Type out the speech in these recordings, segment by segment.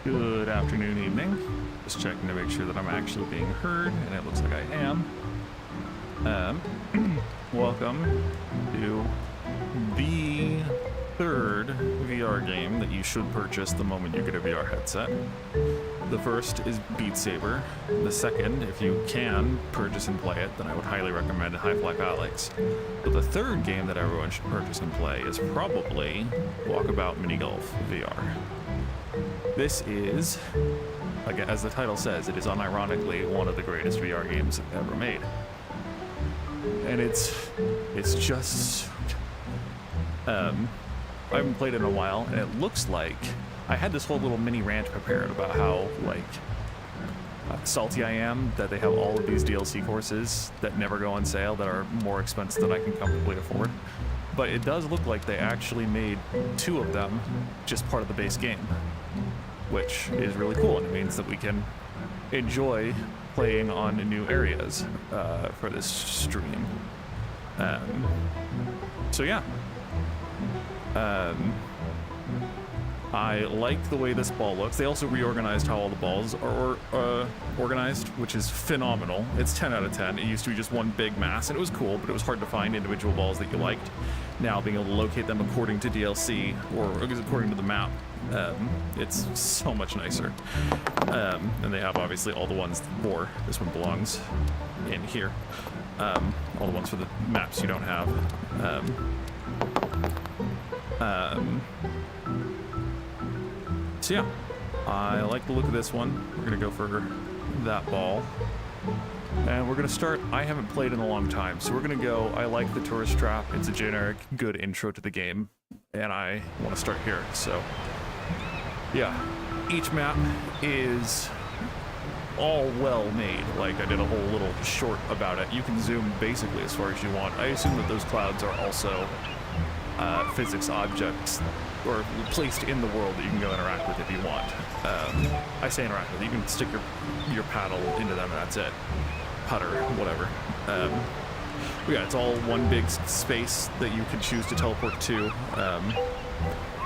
Good afternoon, evening. Just checking to make sure that I'm actually being heard, and it looks like I am. Welcome to the third VR game that you should purchase the moment you get a VR headset. The first is Beat Saber. The second, if you can purchase and play it, then I would highly recommend Half-Life Alyx. But the third game that everyone should purchase and play is probably Walkabout Mini Golf VR. This is, again, as the title says, it is unironically one of the greatest VR games ever made. And it's just, I haven't played it in a while, and it looks like I had this whole little mini rant prepared about how, like, salty I am that they have all of these DLC courses that never go on sale that are more expensive than I can comfortably afford. But it does look like they actually made 2 of them just part of the base game, which is really cool, and it means that we can enjoy playing on new areas for this stream. So yeah. I like the way this ball looks. They also reorganized how all the balls are organized, which is phenomenal. It's 10 out of 10. It used to be just one big mass, and it was cool, but it was hard to find individual balls that you liked. Now, being able to locate them according to DLC, or according to the map, it's so much nicer. And they have, obviously, all the ones for this one belongs in here. All the ones for the maps you don't have. So yeah, I like the look of this one. We're gonna go for that ball. And we're gonna start, I haven't played in a long time, so we're gonna go, I like the tourist trap. It's a generic, good intro to the game, and I wanna start here, so. Yeah, each map is all well made. Like, I did a whole little short about it. You can zoom basically as far as you want. I assume that those clouds are also physics objects, or placed in the world that you can go interact with if you want. I say interact with, you can stick your paddle into them and that's it. Putter, whatever. But yeah, it's all one big space that you can choose to teleport to.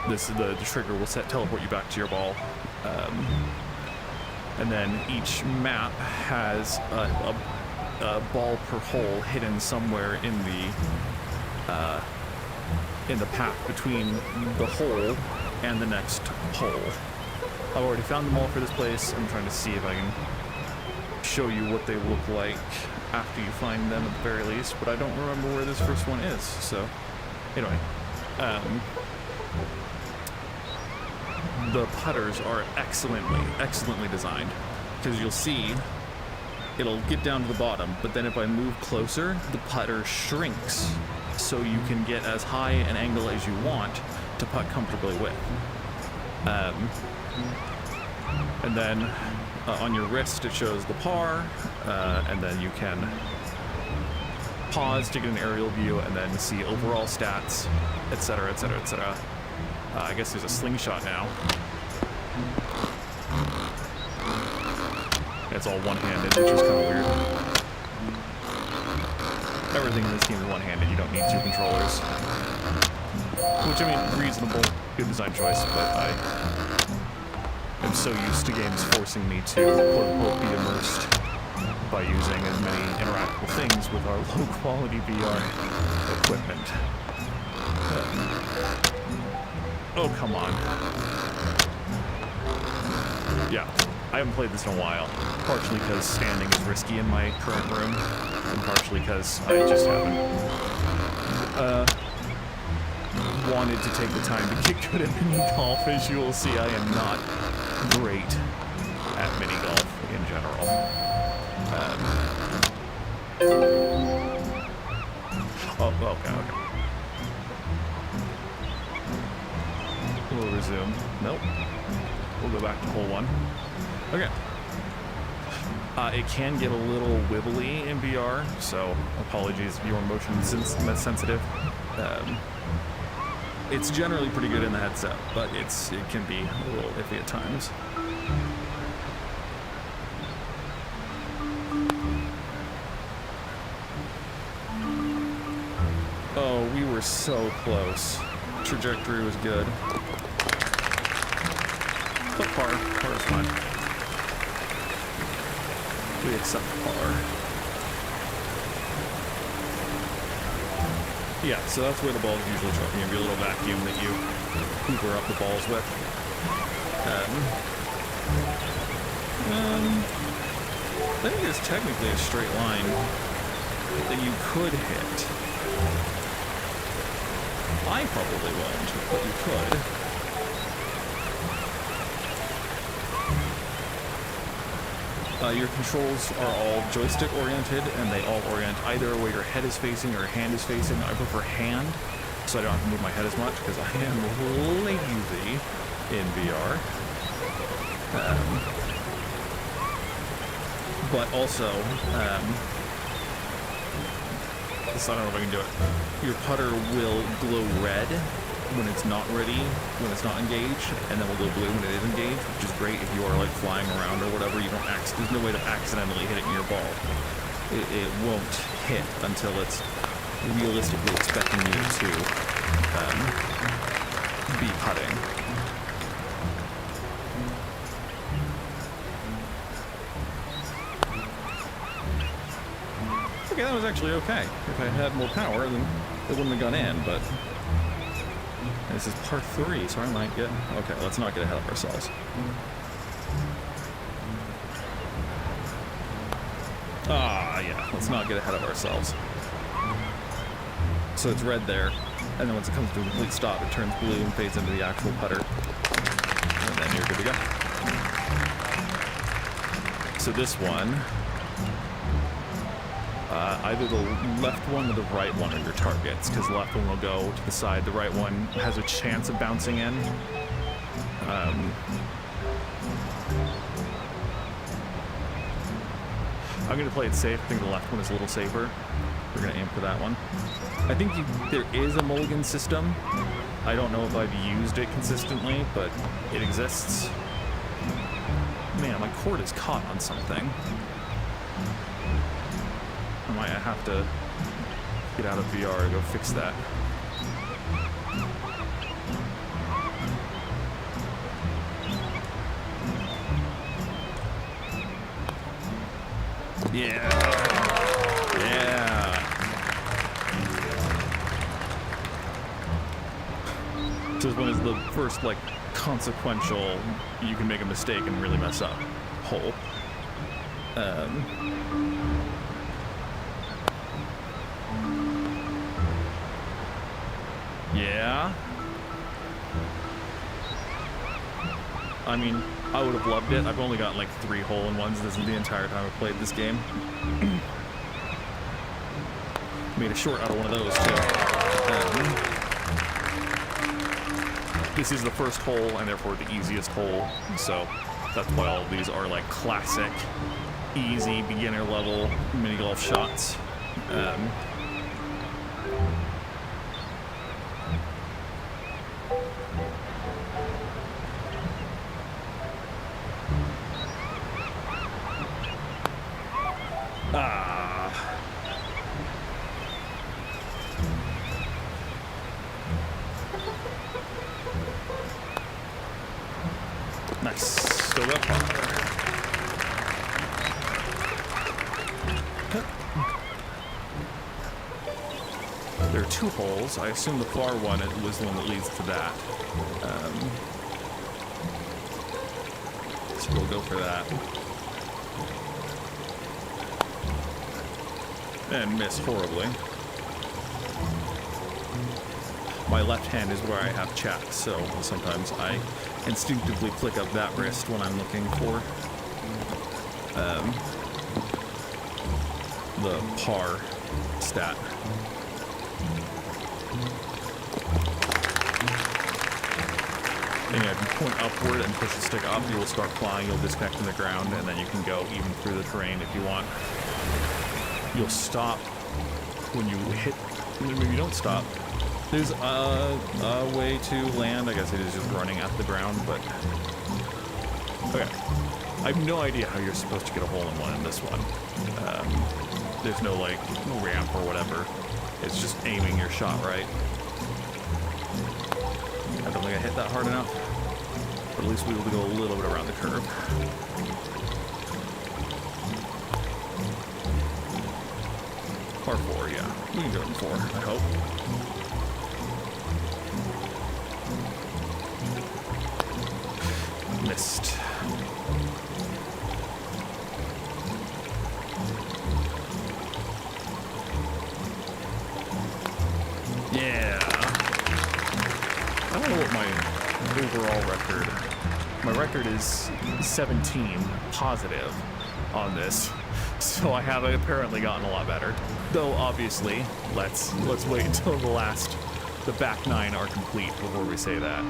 The trigger will teleport you back to your ball. And then each map has a ball per hole hidden somewhere in the path between the hole and the next hole. I've already found them all for this place. I'm trying to see if I can show you what they look like after you find them at the very least, but I don't remember where this first one is, so anyway. The putters are excellently designed, because you'll see it'll get down to the bottom, but then if I move closer, the putter shrinks, so you can get as high an angle as you want to putt comfortably with. And then on your wrist it shows the par, and then you can pause to get an aerial view and then see overall stats, etc, etc, etc. I guess there's a slingshot now. It's all one-handed, which is kind of weird. Everything in this game is one-handed, you don't need 2 controllers. Which, I mean, reasonable, good design choice, but I am so used to games forcing me to, quote-unquote, be immersed by using as many interactable things with our low-quality VR equipment. Oh, come on. Yeah, I haven't played this in a while, partially because standing is risky in my current room, and partially because I just haven't wanted to take the time to get good at mini golf. As you will see, I am not great at mini golf in general. Okay. We'll resume. Nope. We'll go back to hole 1. Okay. It can get a little wibbly in VR, so apologies if your motion is sensitive. It's generally pretty good in the headset, but it can be a little iffy at times. Oh, we were so close. Trajectory was good. But par is fine. We accept par. Yeah, so that's where the ball is usually chucking. It'll be a little vacuum that you hoover up the balls with. I think there's technically a straight line that you could hit. I probably won't, but you could. Your controls are all joystick oriented, and they all orient either where your head is facing or your hand is facing. I prefer hand, so I don't have to move my head as much, because I am lazy in VR. But also, I don't know if I can do it. Your putter will glow red when it's not ready, when it's not engaged, and then will go blue when it is engaged, which is great if you are like flying around or whatever. You don't there's no way to accidentally hit it in your ball. It won't hit until it's realistically expecting you to be putting. Okay, that was actually okay. If I had more power, then it wouldn't have gone in, but this is par 3, so I might get... Okay, let's not get ahead of ourselves. Yeah, let's not get ahead of ourselves. So it's red there, and then once it comes to a complete stop, it turns blue and fades into the actual putter. And then you're good to go. So this one... either the left one or the right one are your targets, because the left one will go to the side, the right one has a chance of bouncing in. I'm going to play it safe. I think the left one is a little safer. We're going to aim for that one. I think there is a mulligan system. I don't know if I've used it consistently, but it exists. Man, my cord is caught on something. I might have to get out of VR to go fix that. Yeah. Yeah. So this one is the first, like, consequential, you can make a mistake and really mess up hole. Yeah. I mean, I would have loved it. I've only gotten like 3 hole-in-ones this is the entire time I've played this game. Made a short out of one of those too. This is the first hole and therefore the easiest hole, so that's why all of these are like classic, easy, beginner level mini golf shots. Nice. Still got par. There are 2 holes. I assume the far one was the one that leads to that. So we'll go for that. And miss horribly. My left hand is where I have chat, so sometimes I instinctively flick up that wrist when I'm looking for the par stat. And yeah, if you point upward and push the stick up, you will start flying, you'll disconnect from the ground, and then you can go even through the terrain if you want. You'll stop when you hit, maybe you don't stop. There's a way to land. I guess it is just running at the ground, but... Okay. I have no idea how you're supposed to get a hole-in-one in this one. There's no, like, ramp or whatever. It's just aiming your shot right. I don't think I hit that hard enough. But at least we will go a little bit around the curve. Par 4, yeah. We can do it in 4, I hope. Missed. Yeah. I don't know what my overall record. My record is 17 positive on this, so I have apparently gotten a lot better. Though obviously, let's wait until the back 9 are complete before we say that.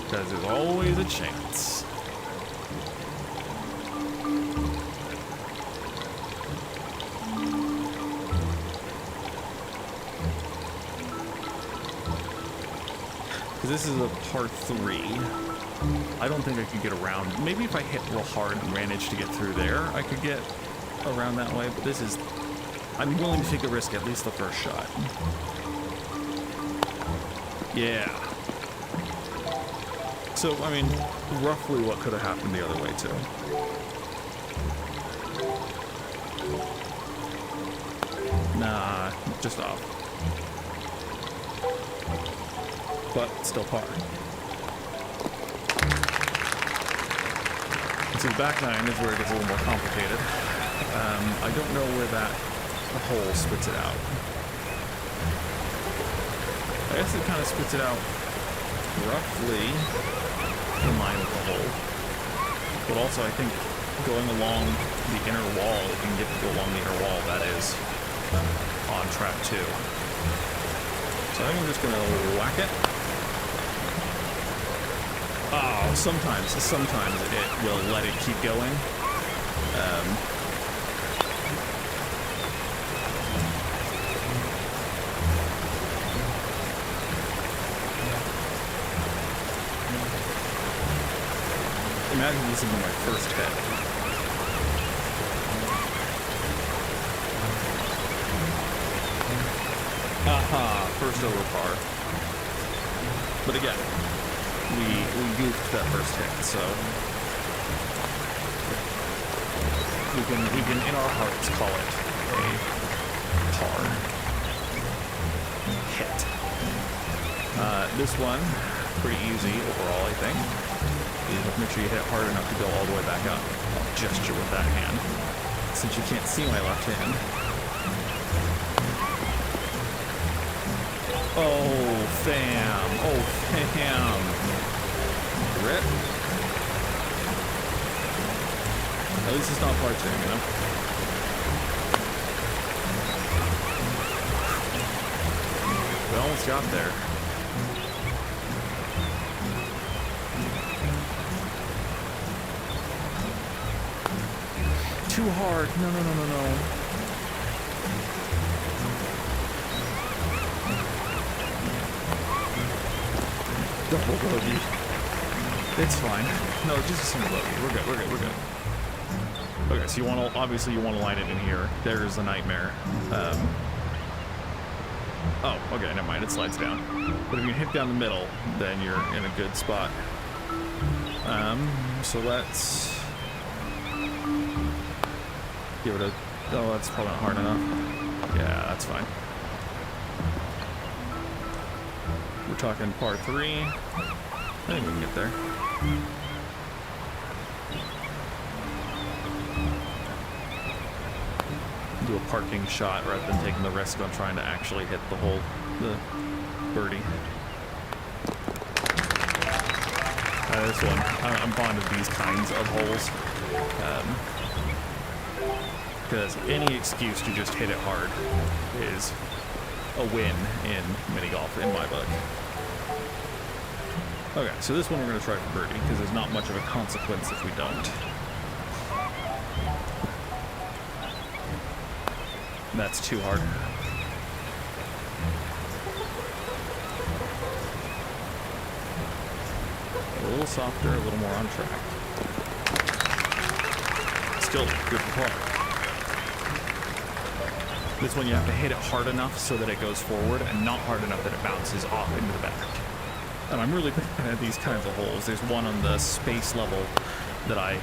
Because there's always a chance. This is a par 3. I don't think I could get around. Maybe if I hit real hard and managed to get through there, I could get around that way. But this is... I'm willing to take the risk at least the first shot. Yeah. So, I mean, roughly what could have happened the other way, too. Nah, just off. But still par. So the back 9 is where it gets a little more complicated. I don't know where that hole spits it out. I guess it kind of spits it out roughly in line with the hole. But also I think going along the inner wall, if you can get to go along the inner wall, that is on track 2. So I think I'm just going to whack it. Oh, sometimes it will let it keep going. Imagine this is my first hit. Aha, first over par. But again, we goofed that first hit, so we can in our hearts call it a par hit. This one, pretty easy overall, I think. You just make sure you hit it hard enough to go all the way back up. I'll gesture with that hand, since you can't see my left hand. Oh, fam. Oh, fam. Rip. At least it's not par 2, you know? We almost got there. Too hard. No. Double bogey. It's fine. No, just a single bogey. We're good. Okay, so obviously you want to line it in here. There's a nightmare. Oh, okay, never mind. It slides down. But if you hit down the middle, then you're in a good spot. So let's give it a... Oh, that's probably not hard enough. Yeah, that's fine. We're talking par 3. I think we can get there. Do a parking shot rather than taking the risk on trying to actually hit the hole, the birdie. This one, I'm fond of these kinds of holes. Because any excuse to just hit it hard is a win in mini golf in my book. Okay, so this one we're going to try for birdie because there's not much of a consequence if we don't. That's too hard. A little softer, a little more on track. Still good for par. This one you have to hit it hard enough so that it goes forward and not hard enough that it bounces off into the back. And I'm really bad at these kinds of holes. There's one on the space level that I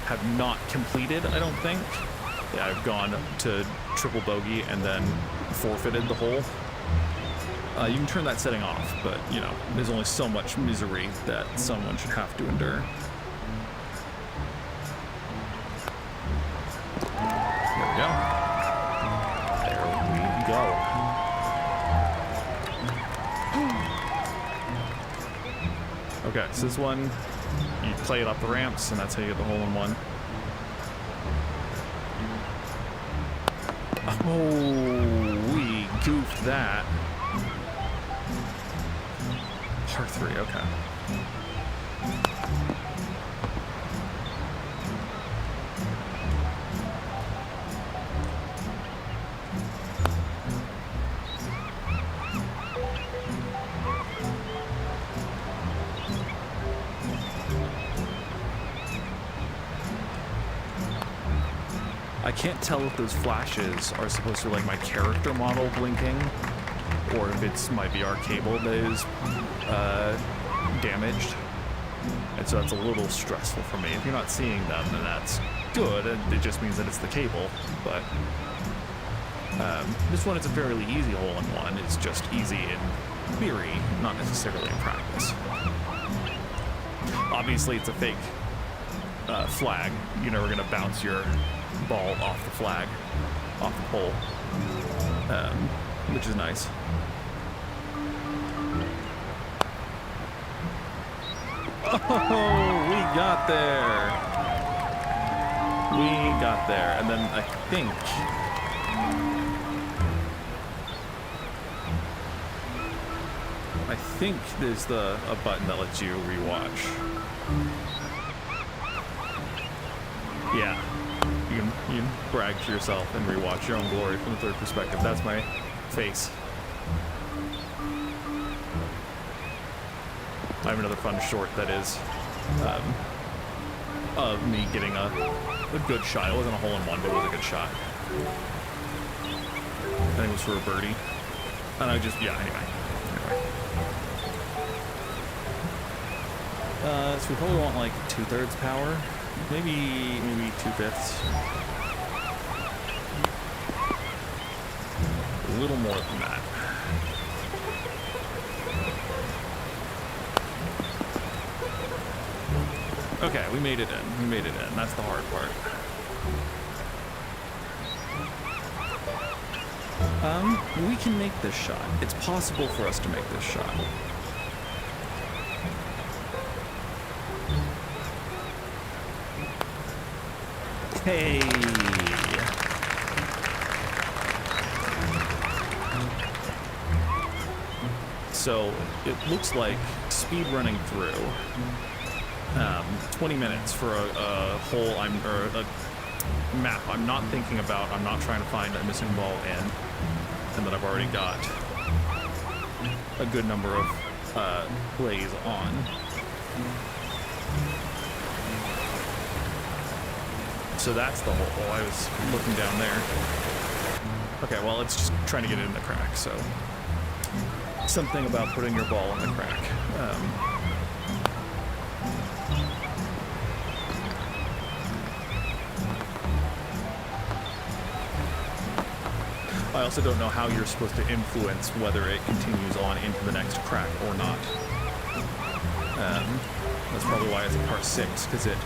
have not completed, I don't think. Yeah, I've gone to triple bogey and then forfeited the hole. You can turn that setting off, but, you know, there's only so much misery that someone should have to endure. There we go. There we go. Okay, so this one, you play it up the ramps, and that's how you get the hole-in-one. Oh, we goofed that. Par 3, okay. I can't tell if those flashes are supposed to be like my character model blinking, or if it's my VR cable that is damaged. And so that's a little stressful for me. If you're not seeing them, then that's good. It just means that it's the cable. But this one is a fairly easy hole-in-one. It's just easy in theory, not necessarily in practice. Obviously, it's a fake flag. You're never going to bounce your ball off the flag, off the pole, which is nice. Oh, we got there. We got there. And then I think there's a button that lets you rewatch. Yeah. You can brag to yourself and rewatch your own glory from the third perspective. That's my face. I have another fun short that is of me getting a good shot. It wasn't a hole-in-one, but it was a good shot. I think it was for a birdie. And I just, yeah, anyway. So we probably want like 2/3 power. Maybe 2/5. A little more than that. Okay, we made it in. We made it in. That's the hard part. We can make this shot. It's possible for us to make this shot. Hey. So it looks like speed running through 20 minutes for a hole or a map I'm not thinking about. I'm not trying to find a missing ball in, and that I've already got a good number of plays on. So that's the hole. I was looking down there. Okay, well, it's just trying to get it in the crack, so something about putting your ball in the crack. I also don't know how you're supposed to influence whether it continues on into the next crack or not. That's probably why it's a par 6, because it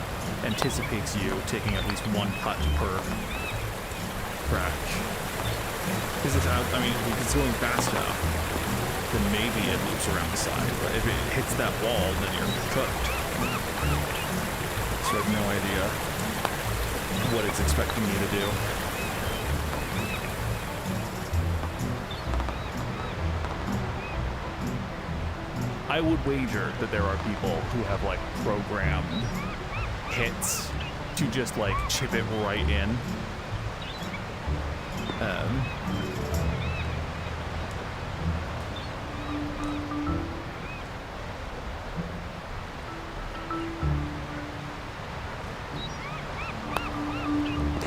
anticipates you taking at least one putt per crack. Because it's out, I mean, if it's going fast enough, then maybe it loops around the side. But if it hits that wall, then you're cooked. So I have no idea what it's expecting me to do. I would wager that there are people who have like programmed hits to just like chip it right in.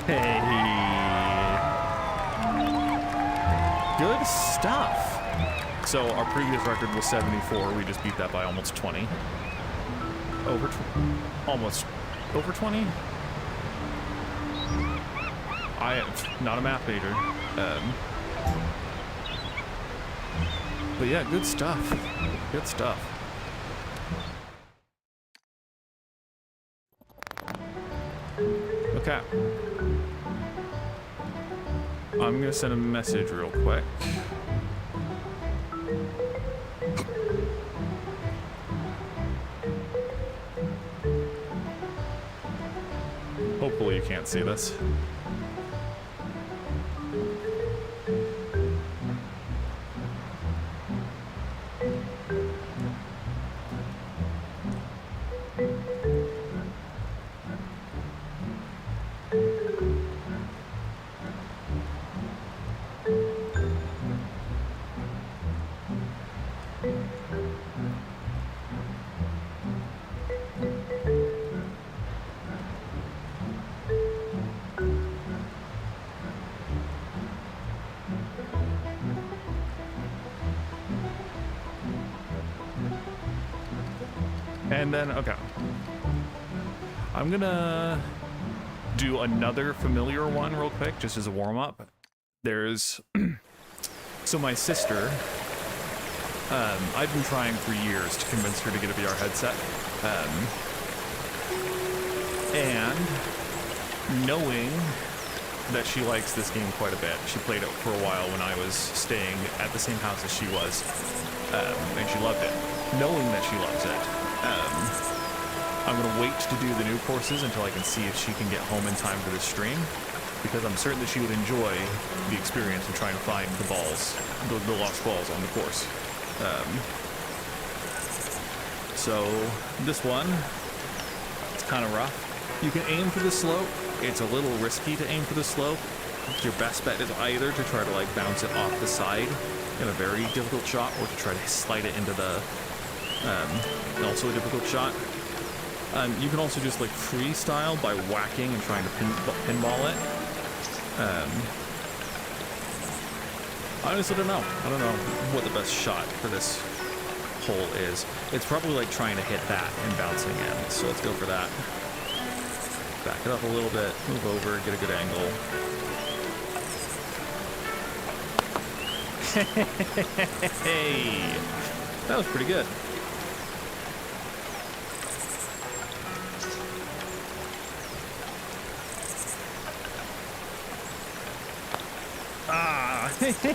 Hey, good stuff. So our previous record was 74. We just beat that by almost 20. Almost over 20. Not a math major. But yeah, good stuff. Good stuff. Okay. I'm gonna send a message real quick. Hopefully you can't see this. And then, okay. I'm gonna do another familiar one real quick, just as a warm-up. There's, so my sister, I've been trying for years to convince her to get a VR headset. And knowing that she likes this game quite a bit, she played it for a while when I was staying at the same house as she was, and she loved it. Knowing that she loves it, I'm gonna wait to do the new courses until I can see if she can get home in time for this stream, because I'm certain that she would enjoy the experience of trying to find the balls, the lost balls on the course. So this one, it's kind of rough. You can aim for the slope. It's a little risky to aim for the slope. Your best bet is either to try to like bounce it off the side in a very difficult shot, or to try to slide it into the also a difficult shot. You can also just like freestyle by whacking and trying to pinball it. I honestly don't know. I don't know what the best shot for this hole is. It's probably like trying to hit that and bouncing in. So let's go for that. Back it up a little bit, move over, get a good angle. Hey, that was pretty good.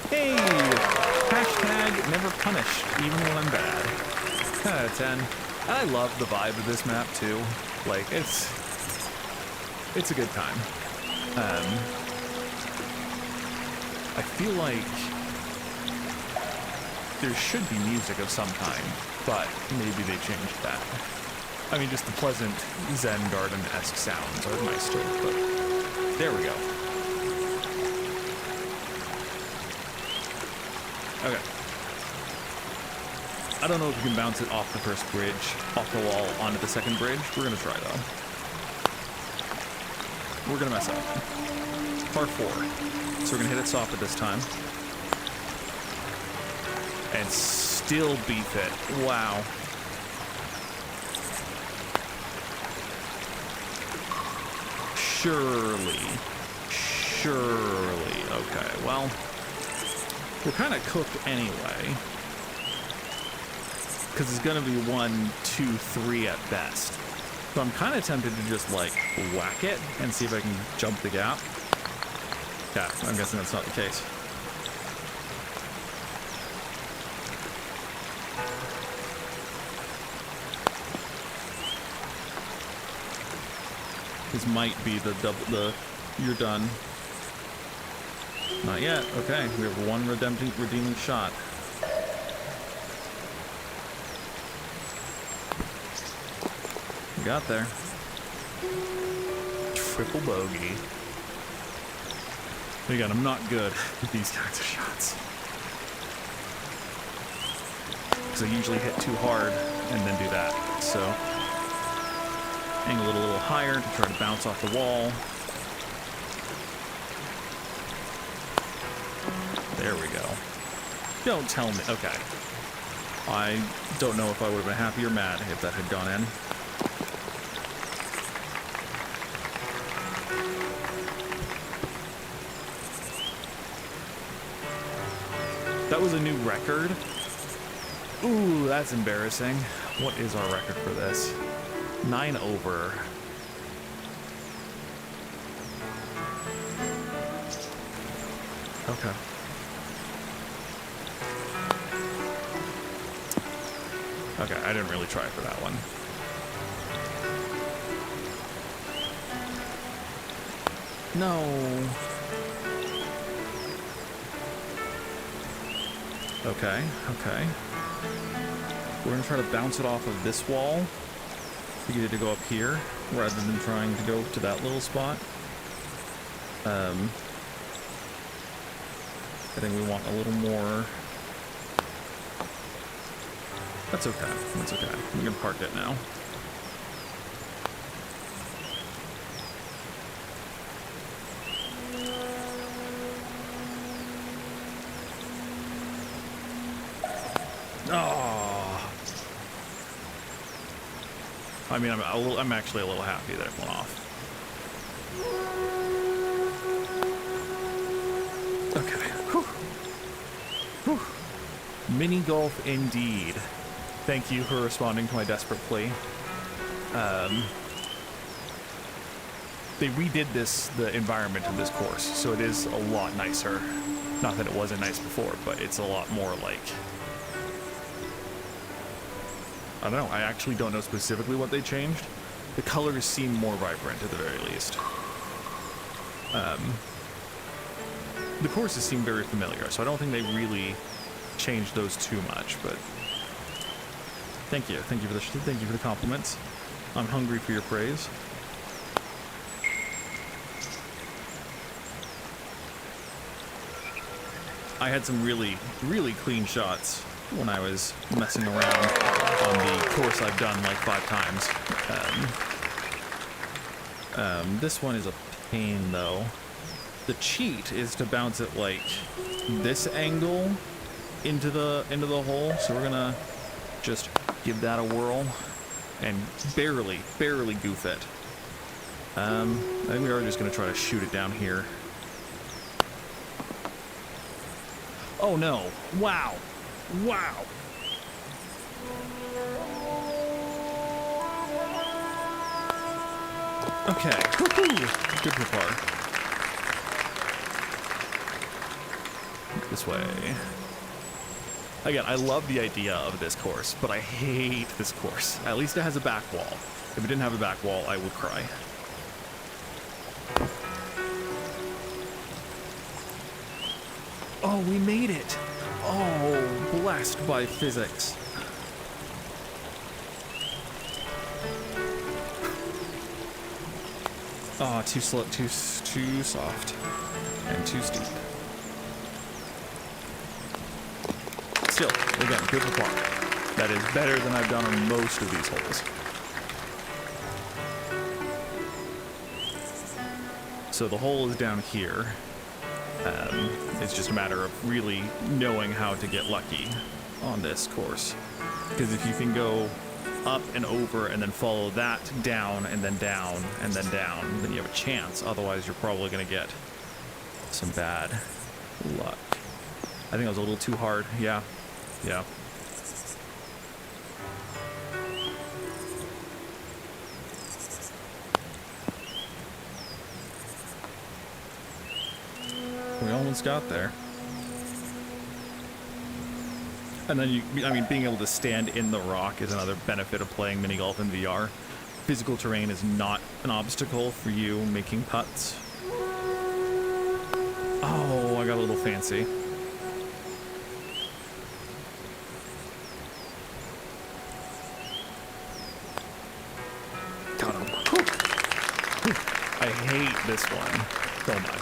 Hey! Hashtag never punished, even when I'm bad. 10 out of 10. I love the vibe of this map too. Like it's a good time. I feel like there should be music of some kind, but maybe they changed that. I mean, just the pleasant Zen Garden-esque sounds are nice too, but there we go. Okay. I don't know if you can bounce it off the first bridge, off the wall, onto the second bridge. We're gonna try though. We're gonna mess up. Par 4. So we're gonna hit it soft at this time. And still beef it. Wow. Surely. Okay, well, we're kind of cooked anyway. Because it's gonna be 1, 2, 3 at best. So I'm kind of tempted to just like whack it and see if I can jump the gap. Yeah, I'm guessing that's not the case. This might be the you're done. Not yet. Okay, we have one redeeming shot. We got there. Triple bogey. Again, I'm not good with these kinds of shots, because I usually hit too hard and then do that. So angle it a little higher to try to bounce off the wall. There we go. Don't tell me. Okay. I don't know if I would have been happy or mad if that had gone in. That was a new record. Ooh, that's embarrassing. What is our record for this? 9 over. Okay. Okay, I didn't really try for that one. No. Okay, okay. We're gonna try to bounce it off of this wall to get it to go up here, rather than trying to go to that little spot. I think we want a little more. That's okay. That's okay. We can park it now. Oh. I mean, I'm actually a little happy that it went off. Okay. Whew. Whew. Mini golf indeed. Thank you for responding to my desperate plea. They redid the environment of this course, so it is a lot nicer. Not that it wasn't nice before, but it's a lot more like... I don't know, I actually don't know specifically what they changed. The colors seem more vibrant at the very least. The courses seem very familiar, so I don't think they really changed those too much, but... Thank you for the compliments. I'm hungry for your praise. I had some really, really clean shots when I was messing around on the course I've done like 5 times. This one is a pain though. The cheat is to bounce it like this angle into the hole. So we're gonna just give that a whirl and barely goof it. I think we are just gonna try to shoot it down here. Oh no! Wow! Wow! Okay. Woohoo! Good for par. This way. Again, I love the idea of this course, but I hate this course. At least it has a back wall. If it didn't have a back wall, I would cry. Oh, we made it! Oh, blessed by physics. Oh, too slow, too soft, and too steep. Still, again, good for par. That is better than I've done on most of these holes. So the hole is down here. It's just a matter of really knowing how to get lucky on this course. Because if you can go up and over and then follow that down and then down and then down, then you have a chance. Otherwise, you're probably going to get some bad luck. I think I was a little too hard. Yeah. Yeah. We almost got there. And then I mean, being able to stand in the rock is another benefit of playing mini golf in VR. Physical terrain is not an obstacle for you making putts. Oh, I got a little fancy. Got him. I hate this one so much.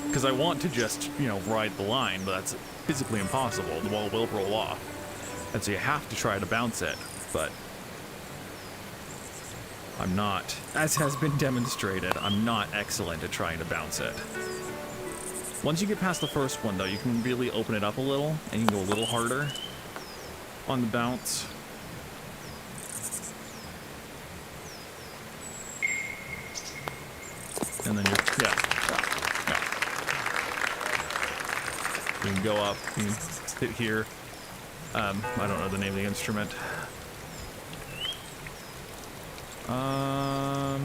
Because I want to just, you know, ride the line, but that's physically impossible. The ball will roll off. And so you have to try to bounce it, but I'm not, as has been demonstrated, I'm not excellent at trying to bounce it. Once you get past the first one, though, you can really open it up a little, and you can go a little harder on the bounce. And then yeah. You can go up, you can sit here. I don't know the name of the instrument. I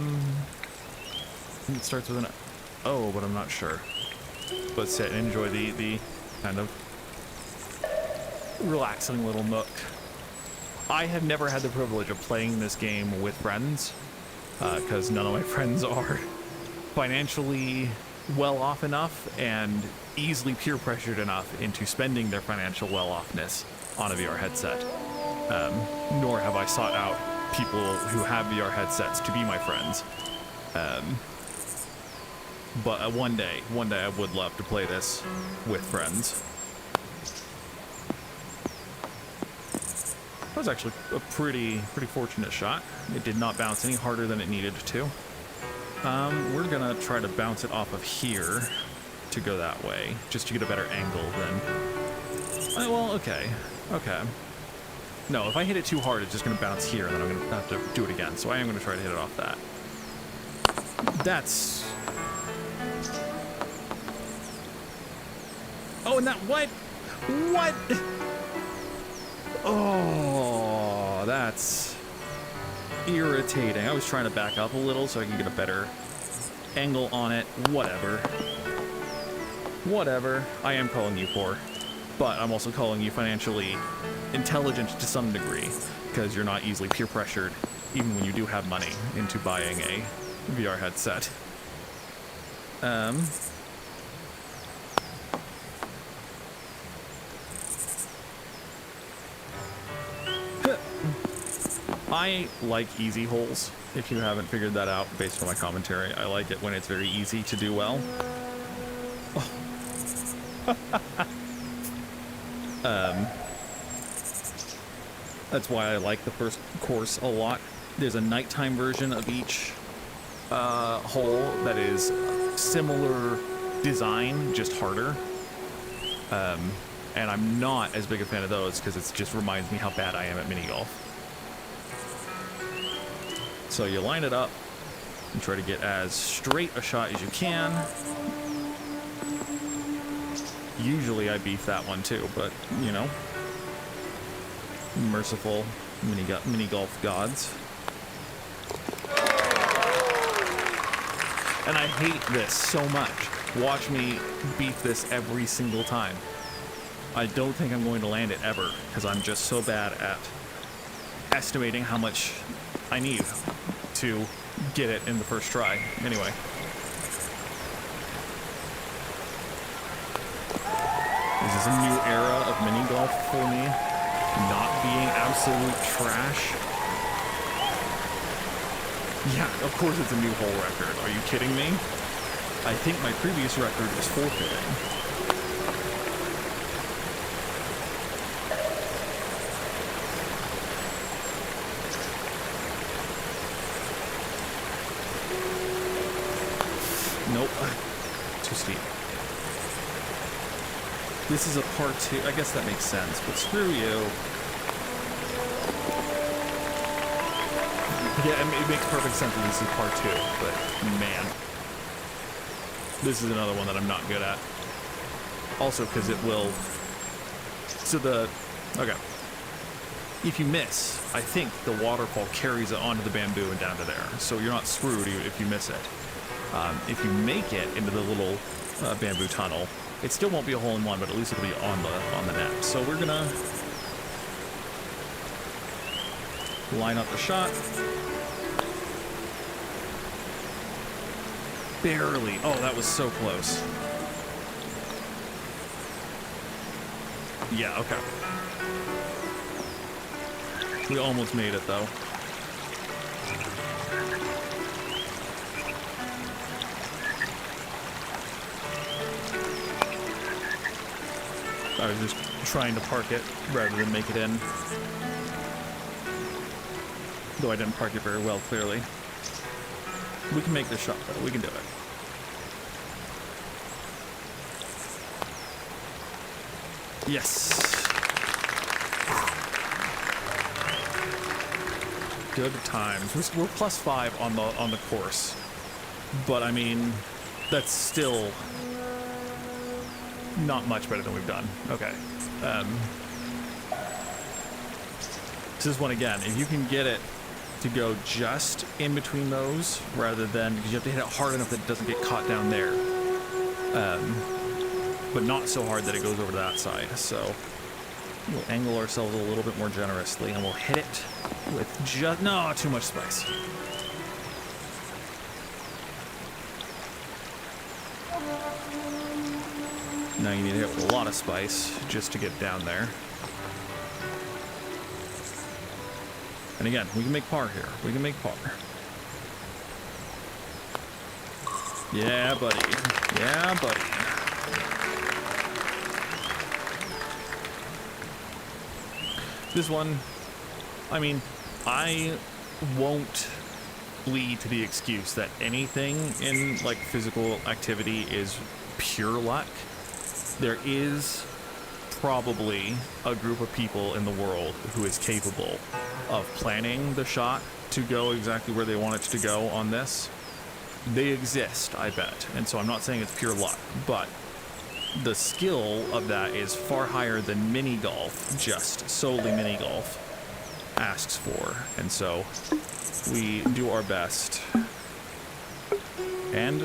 think it starts with an O, but I'm not sure. But sit and enjoy the kind of relaxing little nook. I have never had the privilege of playing this game with friends, because none of my friends are financially well off enough and easily peer pressured enough into spending their financial well-offness on a VR headset. Nor have I sought out people who have VR headsets to be my friends. But one day I would love to play this with friends. That was actually a pretty fortunate shot. It did not bounce any harder than it needed to. We're gonna try to bounce it off of here to go that way, just to get a better angle then. Well, okay. No, if I hit it too hard, it's just gonna bounce here, and then I'm gonna have to do it again. So I am gonna try to hit it off that. That's... Oh, and that, what? What? Oh, that's irritating. I was trying to back up a little so I can get a better angle on it. Whatever. I am calling you poor, but I'm also calling you financially intelligent to some degree, because you're not easily peer pressured, even when you do have money, into buying a VR headset. I like easy holes, if you haven't figured that out based on my commentary. I like it when it's very easy to do well. That's why I like the first course a lot. There's a nighttime version of each hole that is similar design, just harder. And I'm not as big a fan of those because it just reminds me how bad I am at mini golf. So you line it up and try to get as straight a shot as you can. Usually I beef that one too, but you know, merciful mini golf gods. And I hate this so much. Watch me beef this every single time. I don't think I'm going to land it ever because I'm just so bad at estimating how much I need to get it in the first try. Anyway. This is a new era of mini golf for me. Not being absolute trash. Yeah, of course it's a new hole record. Are you kidding me? I think my previous record was forfeiting. Nope. Too steep. This is a part 2. I guess that makes sense, but screw you. Yeah, it makes perfect sense that this is part 2, but man. This is another one that I'm not good at. Also, because it will... Okay. If you miss, I think the waterfall carries it onto the bamboo and down to there, so you're not screwed if you miss it. If you make it into the little bamboo tunnel, it still won't be a hole-in-one, but at least it'll be on the net. So we're gonna line up the shot. Barely. Oh, that was so close. Yeah, okay. We almost made it, though. I was just trying to park it rather than make it in. Though I didn't park it very well, clearly. We can make this shot, though. We can do it. Yes. Good times. We're +5 on the course, but I mean, that's still not much better than we've done. Okay. This is one again. If you can get it to go just in between those, rather than because you have to hit it hard enough that it doesn't get caught down there, but not so hard that it goes over to that side. So we'll angle ourselves a little bit more generously, and we'll hit it with just too much spice. Now you need to hit with a lot of spice just to get down there. And again, we can make par here. We can make par. Yeah, buddy. Yeah, buddy. This one, I mean, I won't lead to the excuse that anything in, like, physical activity is pure luck. There is probably a group of people in the world who is capable of planning the shot to go exactly where they want it to go on this. They exist, I bet. And so I'm not saying it's pure luck, but the skill of that is far higher than mini golf, just solely mini golf, asks for. And so we do our best and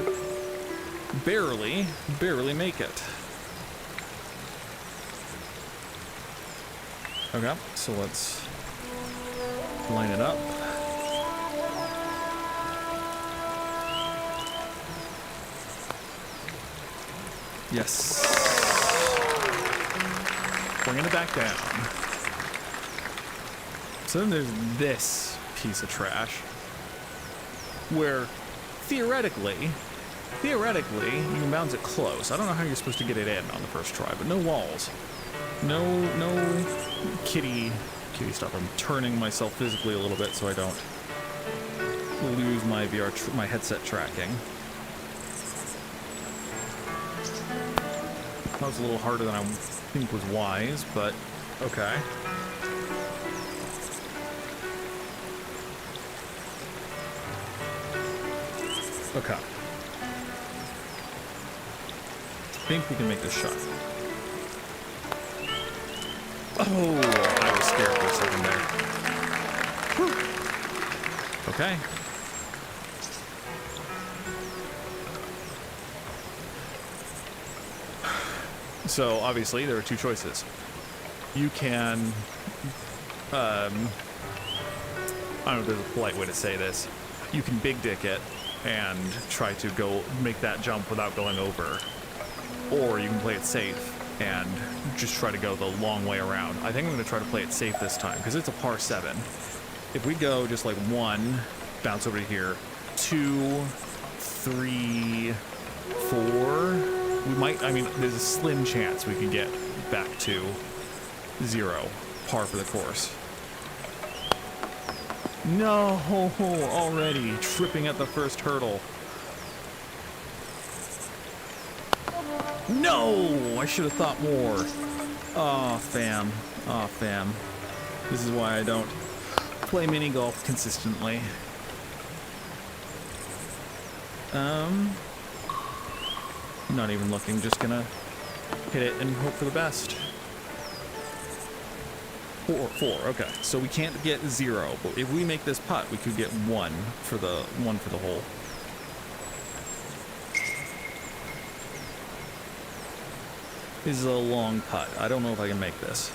barely make it. Okay, so let's line it up. Yes. Bringing it back down. So then there's this piece of trash where theoretically you can bounce it close. I don't know how you're supposed to get it in on the first try, but no walls. No kitty stuff. I'm turning myself physically a little bit so I don't lose my my headset tracking. That was a little harder than I think was wise, but okay. Okay. I think we can make this shot. Oh, I was scared for a second there. Whew. Okay. So obviously there are two choices. You can, I don't know if there's a polite way to say this. You can big dick it and try to go make that jump without going over. Or you can play it safe and just try to go the long way around. I think I'm going to try to play it safe this time because it's a par 7. If we go just like 1, bounce over to here, 2, 3, 4, we might, I mean, there's a slim chance we could get back to 0, par for the course. No, already tripping at the first hurdle. No, I should have thought more. Oh, fam. Oh, fam. This is why I don't play mini golf consistently. Not even looking, just gonna hit it and hope for the best. 4, okay. So we can't get 0, but if we make this putt, we could get 1 for the hole. This is a long putt. I don't know if I can make this.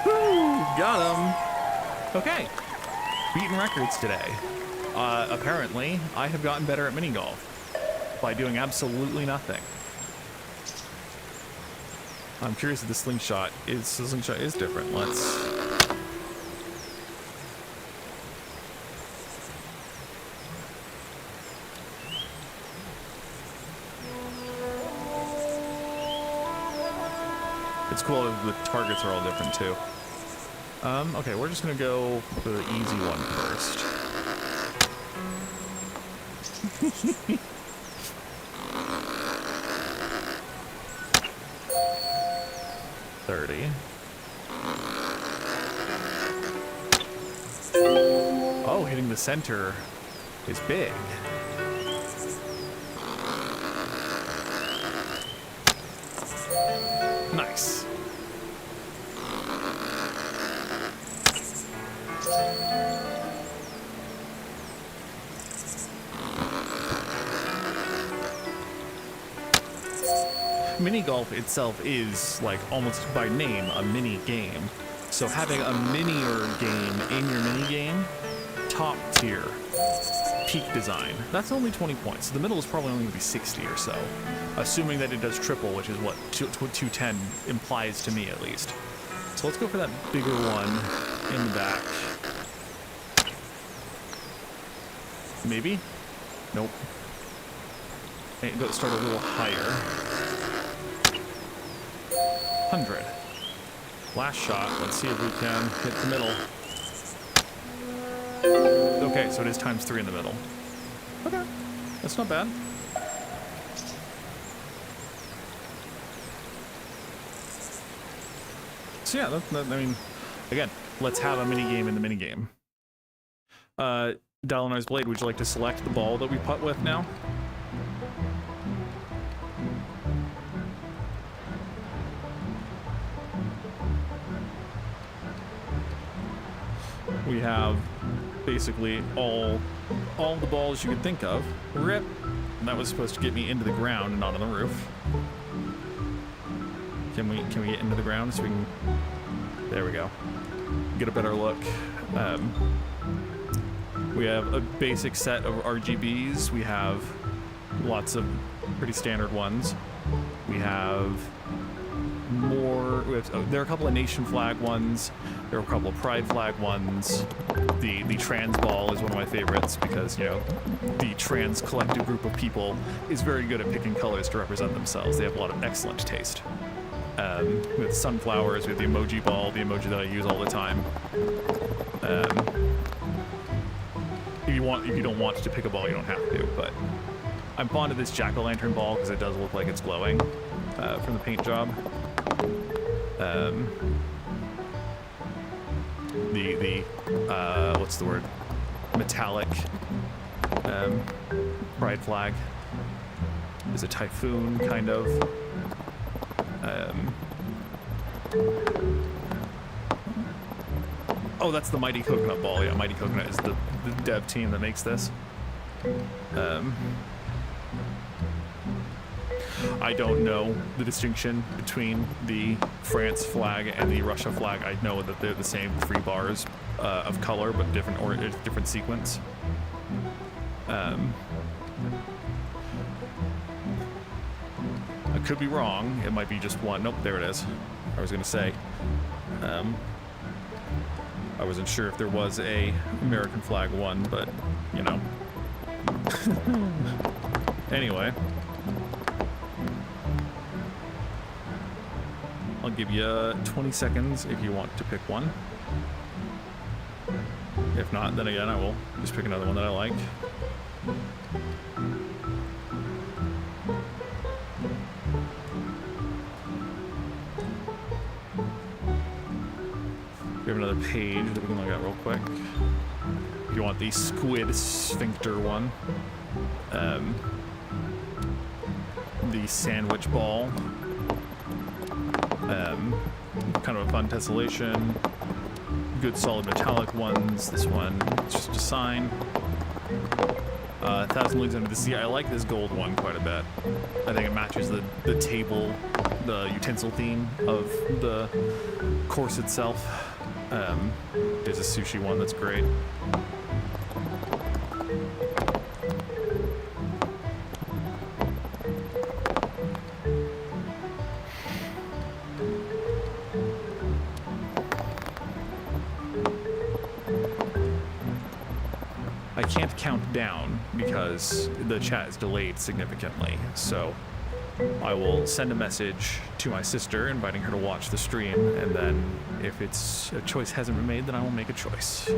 Woo, got him. Okay. Beating records today. Apparently, I have gotten better at mini golf by doing absolutely nothing. I'm curious if the slingshot is different. Let's. It's cool that the targets are all different too. Okay, we're just gonna go for the easy one first. $30. Oh, hitting the center is big. Nice. Mini golf itself is, like, almost by name a mini game. So having a minier game in your mini game, top tier, peak design. That's only 20 points. The middle is probably only going to be 60 or so, assuming that it does triple, which is what 210 implies to me at least. So let's go for that bigger one in the back. Maybe? Nope. Hey, go start a little higher. 100. Last shot. Let's see if we can hit the middle. Okay, so it is ×3 in the middle. Okay, that's not bad. So yeah, I mean, again, let's have a mini game in the mini game. Dalinar's Blade, would you like to select the ball that we putt with now? We have basically all the balls you could think of. Rip. And that was supposed to get me into the ground and not on the roof. Can we get into the ground so we can? There we go. Get a better look. We have a basic set of RGBs. We have lots of pretty standard ones. We have more. There are a couple of nation flag ones. There are a couple of pride flag ones. The trans ball is one of my favorites because, you know, the trans collective group of people is very good at picking colors to represent themselves. They have a lot of excellent taste. With sunflowers, we have the emoji ball, the emoji that I use all the time. If you don't want to pick a ball, you don't have to, but I'm fond of this jack-o'-lantern ball because it does look like it's glowing from the paint job. What's the word? Metallic pride flag is a typhoon, kind of. Oh, that's the Mighty Coconut ball. Yeah, Mighty Coconut is the dev team that makes this. I don't know the distinction between the France flag and the Russia flag. I know that they're the same 3 bars of color, but different sequence. I could be wrong. It might be just one. Nope, there it is. I was gonna say. I wasn't sure if there was a American flag one, but you know. Anyway. I'll give you 20 seconds if you want to pick one. If not, then again, I will just pick another one that I like. We have another page that we can look at real quick. If you want the squid sphincter one. The sandwich ball. Kind of a fun tessellation. Good solid metallic ones. This one, it's just a sign. 1,000 Leagues Under the Sea. I like this gold one quite a bit. I think it matches the table, the utensil theme of the course itself. There's a sushi one that's great. I can't count down because the chat is delayed significantly, so I will send a message to my sister inviting her to watch the stream, and then if it's a choice hasn't been made, then I will make a choice.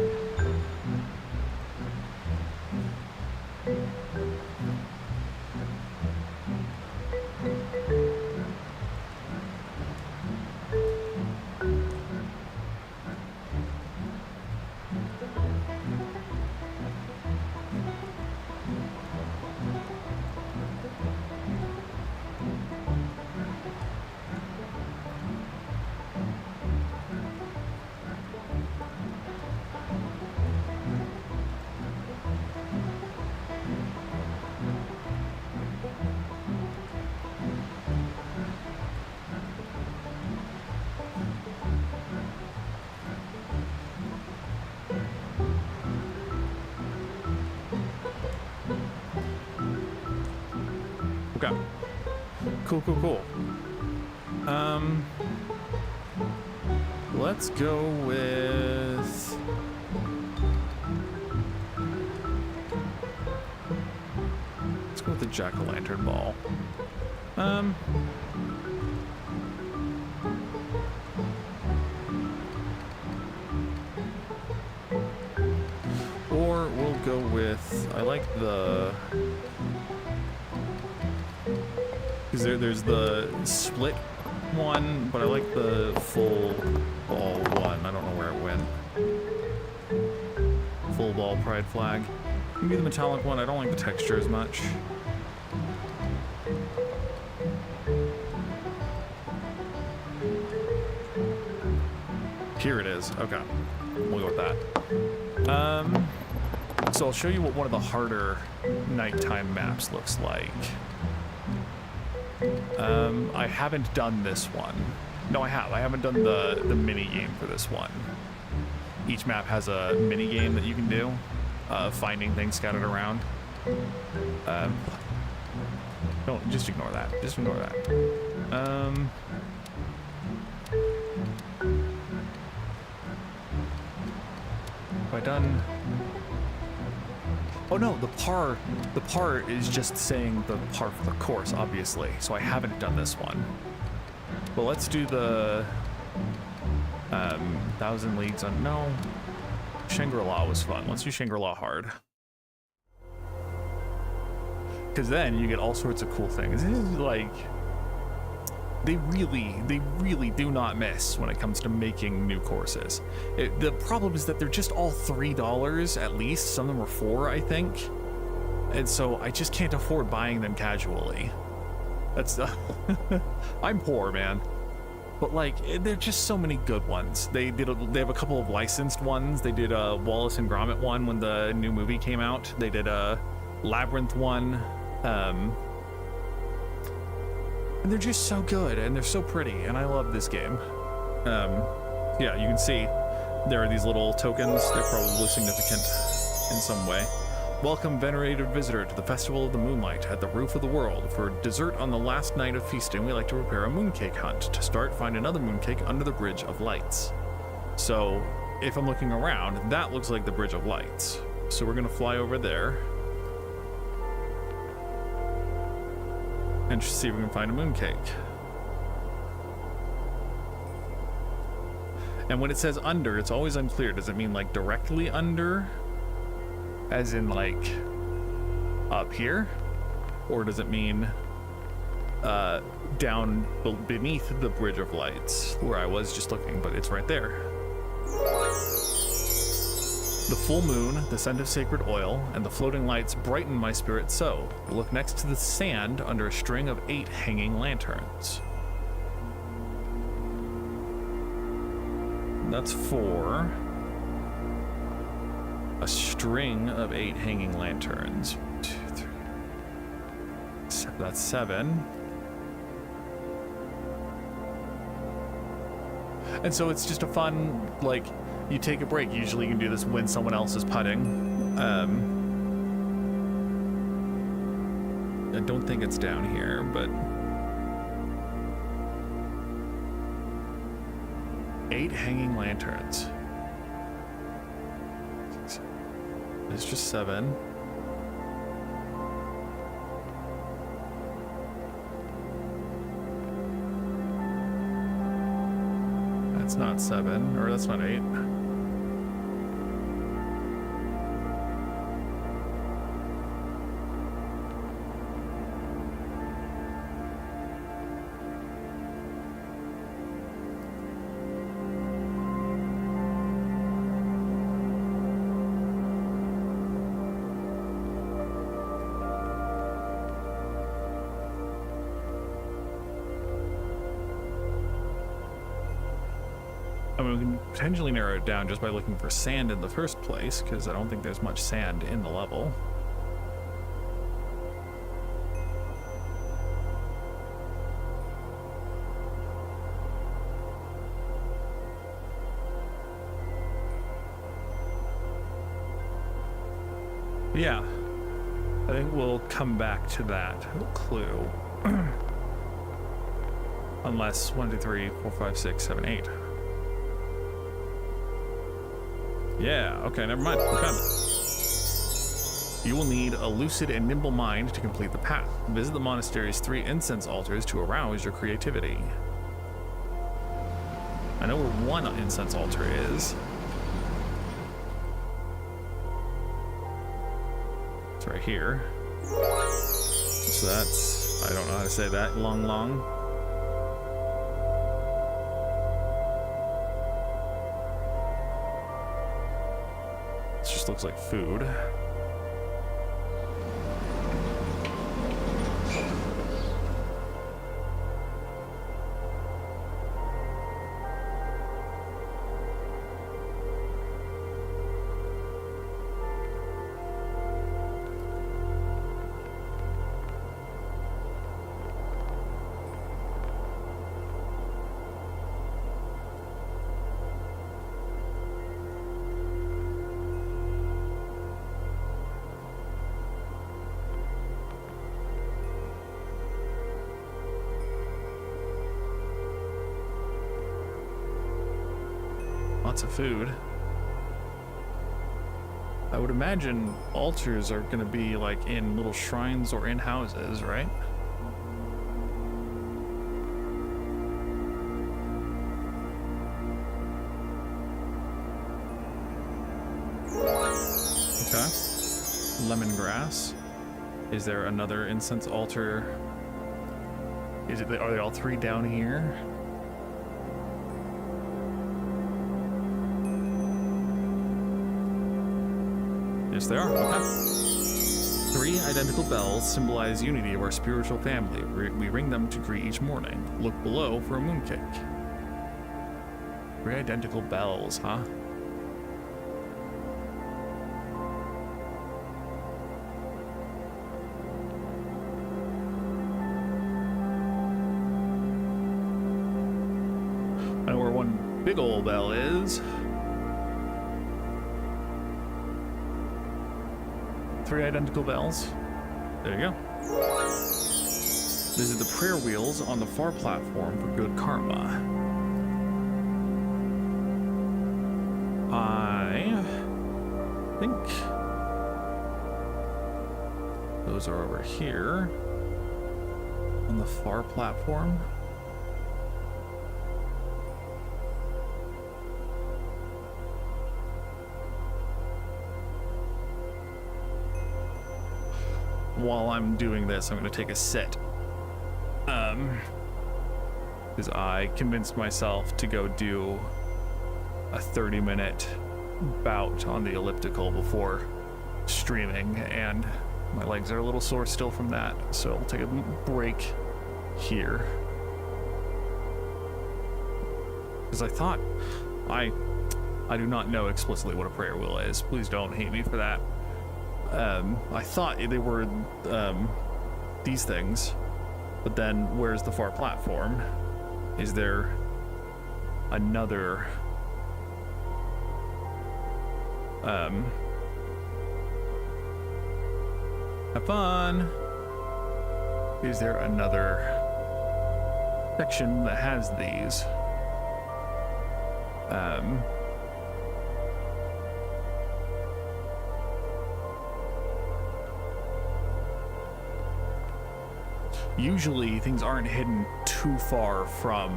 Okay. Cool, cool, cool. Let's go with... Let's go with the jack-o'-lantern ball. Or we'll go with... I like the... Because there's the split one, but I like the full ball one. I don't know where it went. Full ball pride flag. Maybe the metallic one. I don't like the texture as much. Here it is. Okay. We'll go with that. So I'll show you what one of the harder nighttime maps looks like. I haven't done this one. No, I have. I haven't done the mini game for this one. Each map has a mini game that you can do, finding things scattered around. Don't just ignore that. Just ignore that. Have I done? Oh no, the par is just saying the par for the course, obviously. So I haven't done this one. Well, let's do the 1,000 Leagues on... No. Shangri-La was fun. Let's do Shangri-La hard. Because then you get all sorts of cool things. This is like... They really do not miss when it comes to making new courses. The problem is that they're just all $3 at least. Some of them are $4, I think. And so I just can't afford buying them casually. That's... I'm poor, man. But like, there are just so many good ones. They have a couple of licensed ones. They did a Wallace and Gromit one when the new movie came out. They did a Labyrinth one. And they're just so good, and they're so pretty, and I love this game. Yeah, you can see there are these little tokens. They're probably significant in some way. Welcome, venerated visitor, to the Festival of the Moonlight at the Roof of the World. For dessert on the last night of feasting, we like to prepare a mooncake hunt. To start, find another mooncake under the Bridge of Lights. So, if I'm looking around, that looks like the Bridge of Lights. So we're gonna fly over there. And just see if we can find a mooncake. And when it says under, it's always unclear. Does it mean like directly under? As in like up here? Or does it mean down beneath the Bridge of Lights, where I was just looking, but it's right there. The full moon, the scent of sacred oil, and the floating lights brighten my spirit so. Look next to the sand under a string of 8 hanging lanterns. That's 4. A string of 8 hanging lanterns. 2, 3. That's 7. And so it's just a fun, like, you take a break. Usually you can do this when someone else is putting. I don't think it's down here, but 8 hanging lanterns. It's just 7. That's not 7, or that's not 8. I mean, we can potentially narrow it down just by looking for sand in the first place, because I don't think there's much sand in the level. Yeah, think we'll come back to that clue. Unless 1, 2, 3, 4, 5, 6, 7, 8. Yeah, okay, never mind. We found it. You will need a lucid and nimble mind to complete the path. Visit the monastery's 3 incense altars to arouse your creativity. I know where one incense altar is. It's right here. So that's, I don't know how to say that, long. This just looks like food. Lots of food. I would imagine altars are going to be like in little shrines or in houses, right? Okay. Lemongrass. Is there another incense altar? Are they all 3 down here? Yes, they are. Okay. 3 identical bells symbolize unity of our spiritual family. We ring them to greet each morning. Look below for a mooncake. 3 identical bells, huh? I know where one big old bell is. 3 identical bells. There you go. Visit the prayer wheels on the far platform for good karma. I think those are over here on the far platform. While I'm doing this, I'm going to take a sit. Because I convinced myself to go do a 30-minute bout on the elliptical before streaming, and my legs are a little sore still from that, so I'll take a break here. Because I thought, I do not know explicitly what a prayer wheel is. Please don't hate me for that. I thought they were these things, but then where's the far platform? Is there another have fun? Is there another section that has these? Usually things aren't hidden too far from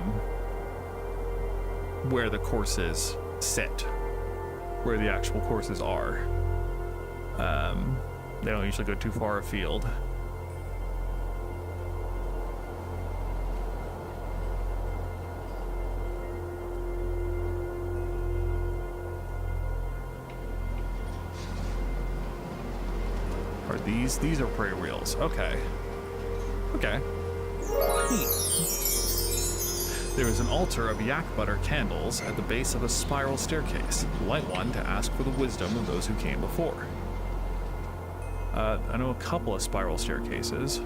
where the courses sit, where the actual courses are. They don't usually go too far afield. Are these are prayer wheels? Okay. Okay. There is an altar of yak butter candles at the base of a spiral staircase. Light one to ask for the wisdom of those who came before. I know a couple of spiral staircases.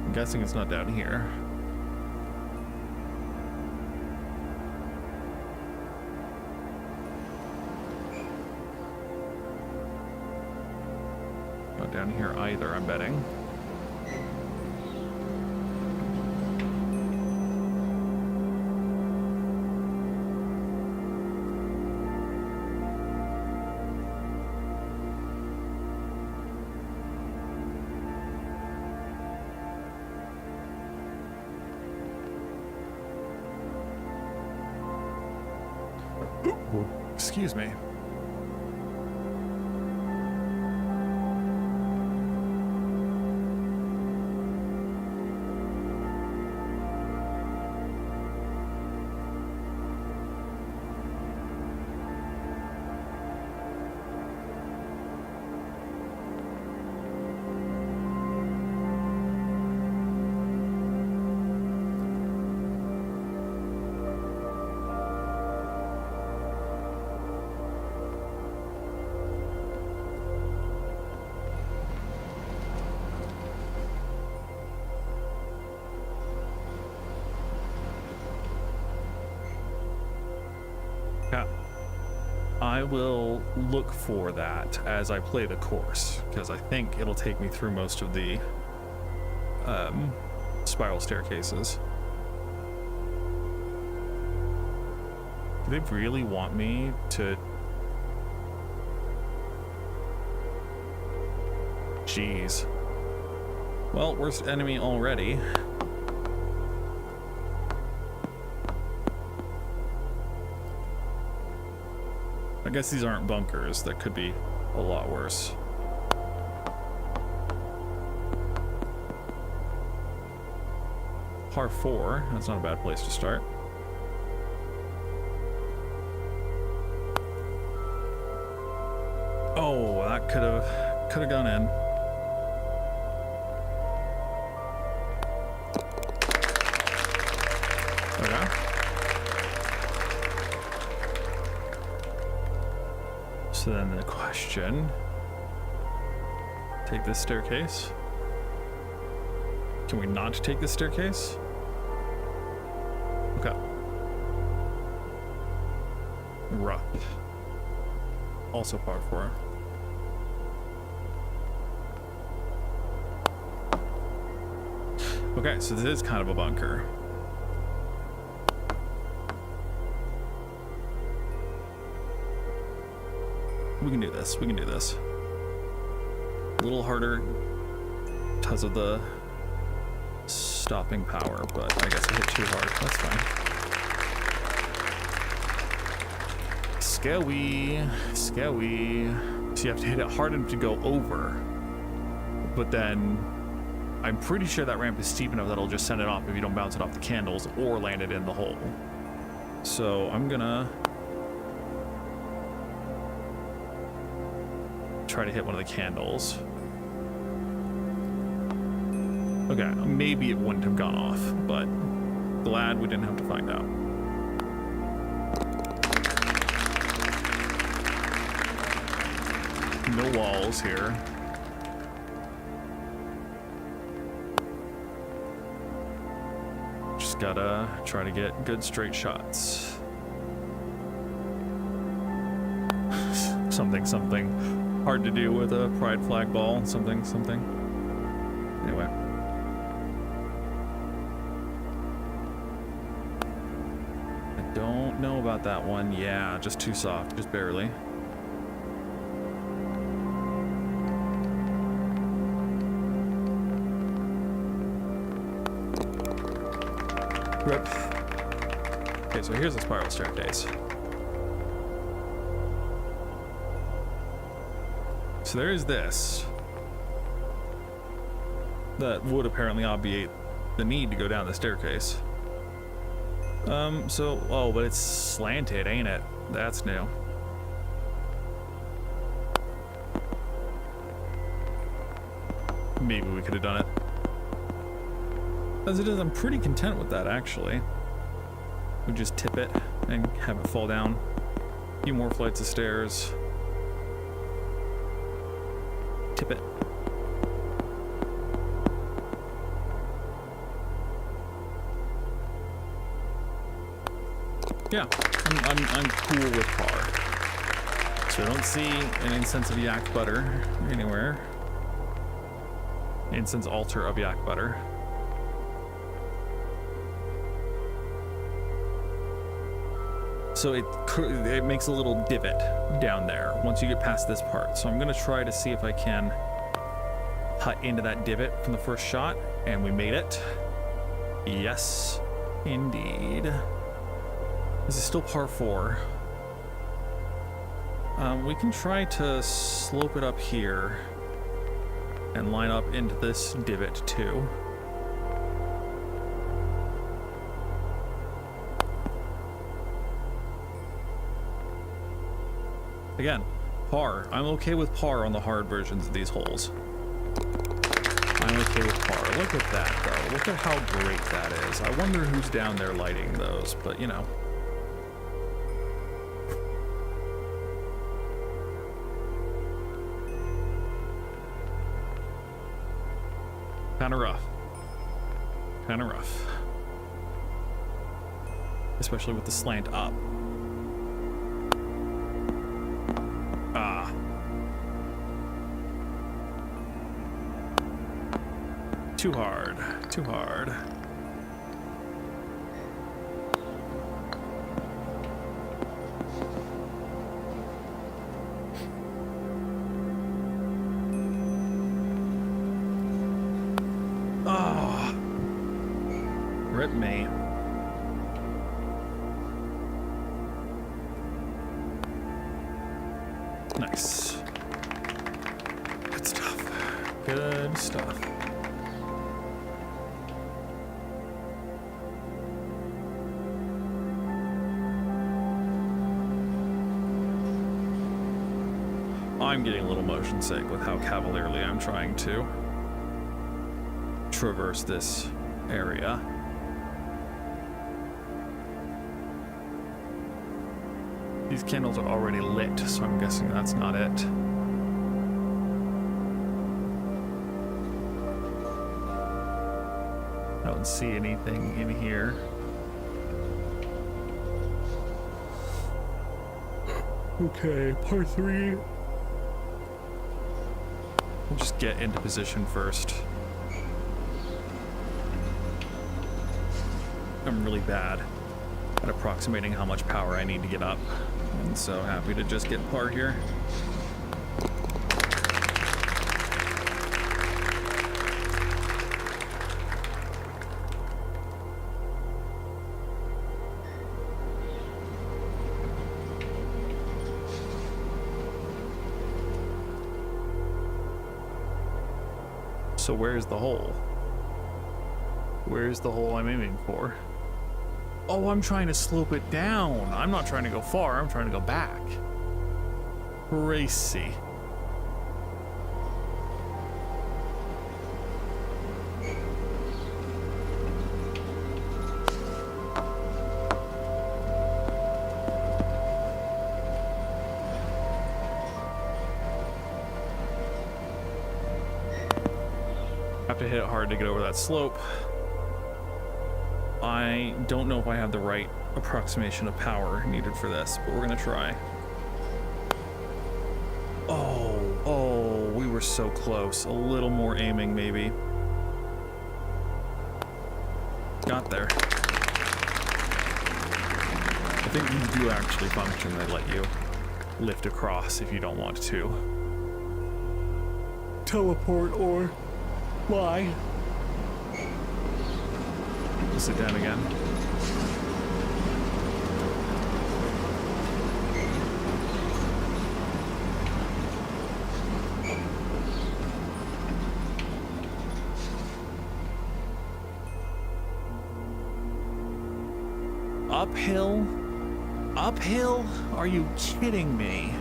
I'm guessing it's not down here. down here either, I'm betting. Excuse me. I will look for that as I play the course, because I think it'll take me through most of the spiral staircases. Do they really want me to... Jeez. Well, worst enemy already. I guess these aren't bunkers. That could be a lot worse. Par 4. That's not a bad place to start. Oh, that could have gone in. Okay. So then the question, take this staircase. Can we not take this staircase? Okay. Rough. Also par 4. Okay, so this is kind of a bunker. We can do this. We can do this. A little harder because of the stopping power, but I guess I hit too hard. That's fine. Scary. Scary. So you have to hit it hard enough to go over. But then I'm pretty sure that ramp is steep enough that it'll just send it off if you don't bounce it off the candles or land it in the hole. So I'm gonna try to hit one of the candles. Okay, maybe it wouldn't have gone off, but glad we didn't have to find out. No walls here. Just gotta try to get good straight shots. something. Hard to do with a pride flag ball. Something. Anyway. I don't know about that one. Yeah, just too soft. Just barely. Rip. Okay, so here's the spiral staircase. So there is this. That would apparently obviate the need to go down the staircase. Oh, but it's slanted, ain't it? That's new. Maybe we could have done it. As it is, I'm pretty content with that, actually. We just tip it and have it fall down. A few more flights of stairs. Tip it. Yeah, I'm cool with par. So I don't see an incense of yak butter anywhere. Incense altar of yak butter. So it makes a little divot down there once you get past this part. So I'm gonna try to see if I can cut into that divot from the first shot, and we made it. Yes, indeed. This is still par 4. We can try to slope it up here and line up into this divot too. Again, par. I'm okay with par on the hard versions of these holes. I'm okay with par. Look at that, though. Look at how great that is. I wonder who's down there lighting those, but you know. Kinda rough. Kinda rough. Especially with the slant up. Too hard. Too hard. Oh. Rip me. Nice. Good stuff. Good stuff. I'm getting a little motion sick with how cavalierly I'm trying to traverse this area. These candles are already lit, so I'm guessing that's not it. I don't see anything in here. Okay, part 3. We'll just get into position first. I'm really bad at approximating how much power I need to get up, and so happy to just get par here. So where's the hole? Where's the hole I'm aiming for? Oh, I'm trying to slope it down. I'm not trying to go far, I'm trying to go back. Crazy. Have to hit it hard to get over that slope. I don't know if I have the right approximation of power needed for this, but we're gonna try. Oh, we were so close. A little more aiming, maybe. Got there. I think these do actually function. They let you lift across if you don't want to. Teleport or fly. Sit down again. Uphill? Uphill? Are you kidding me?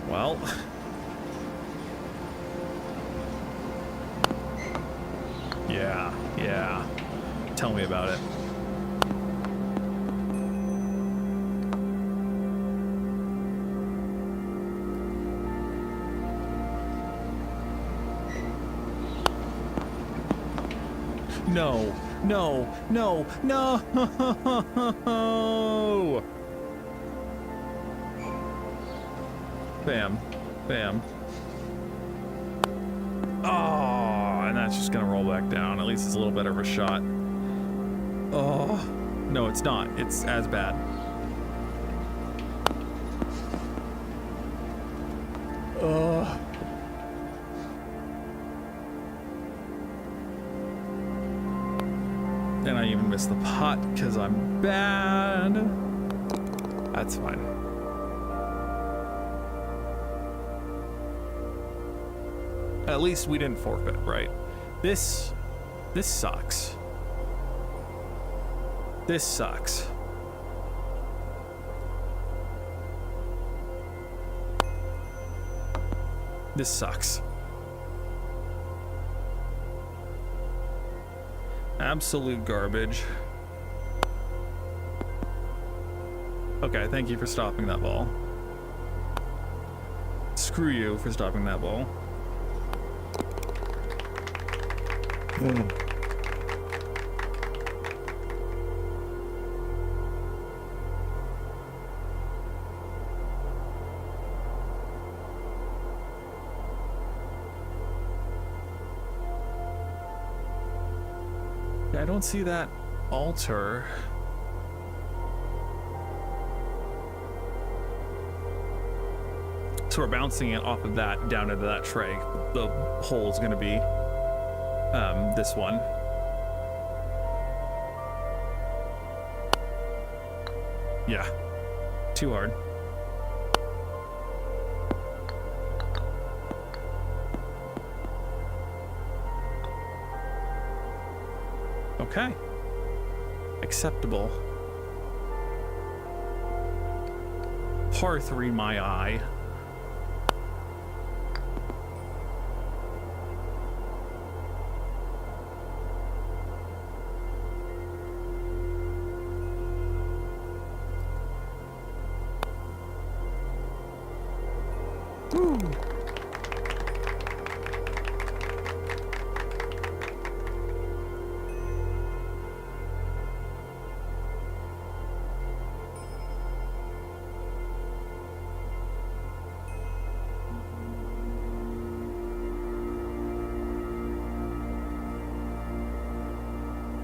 Well, yeah. Tell me about it. No. Bam. Bam. Oh, and that's just gonna roll back down. At least it's a little better of a shot. Oh, no, it's not. It's as bad. Oh. And I even missed the pot because I'm bad. That's fine. At least we didn't forfeit, right? This sucks. This sucks. This sucks. Absolute garbage. Okay, thank you for stopping that ball. Screw you for stopping that ball. I don't see that altar. So we're bouncing it off of that down into that tray. The hole is going to be this one. Yeah, too hard. Okay. Acceptable. Par 3, my eye. Woo.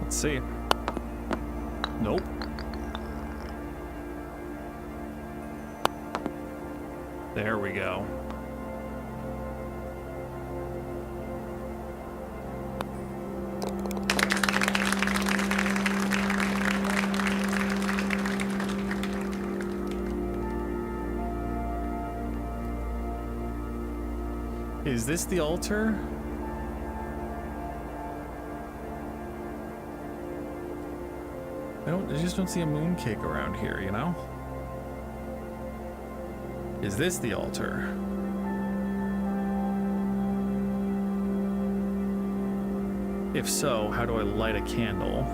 Let's see. Nope. There we go. Is this the altar? I just don't see a mooncake around here, you know? Is this the altar? If so, how do I light a candle?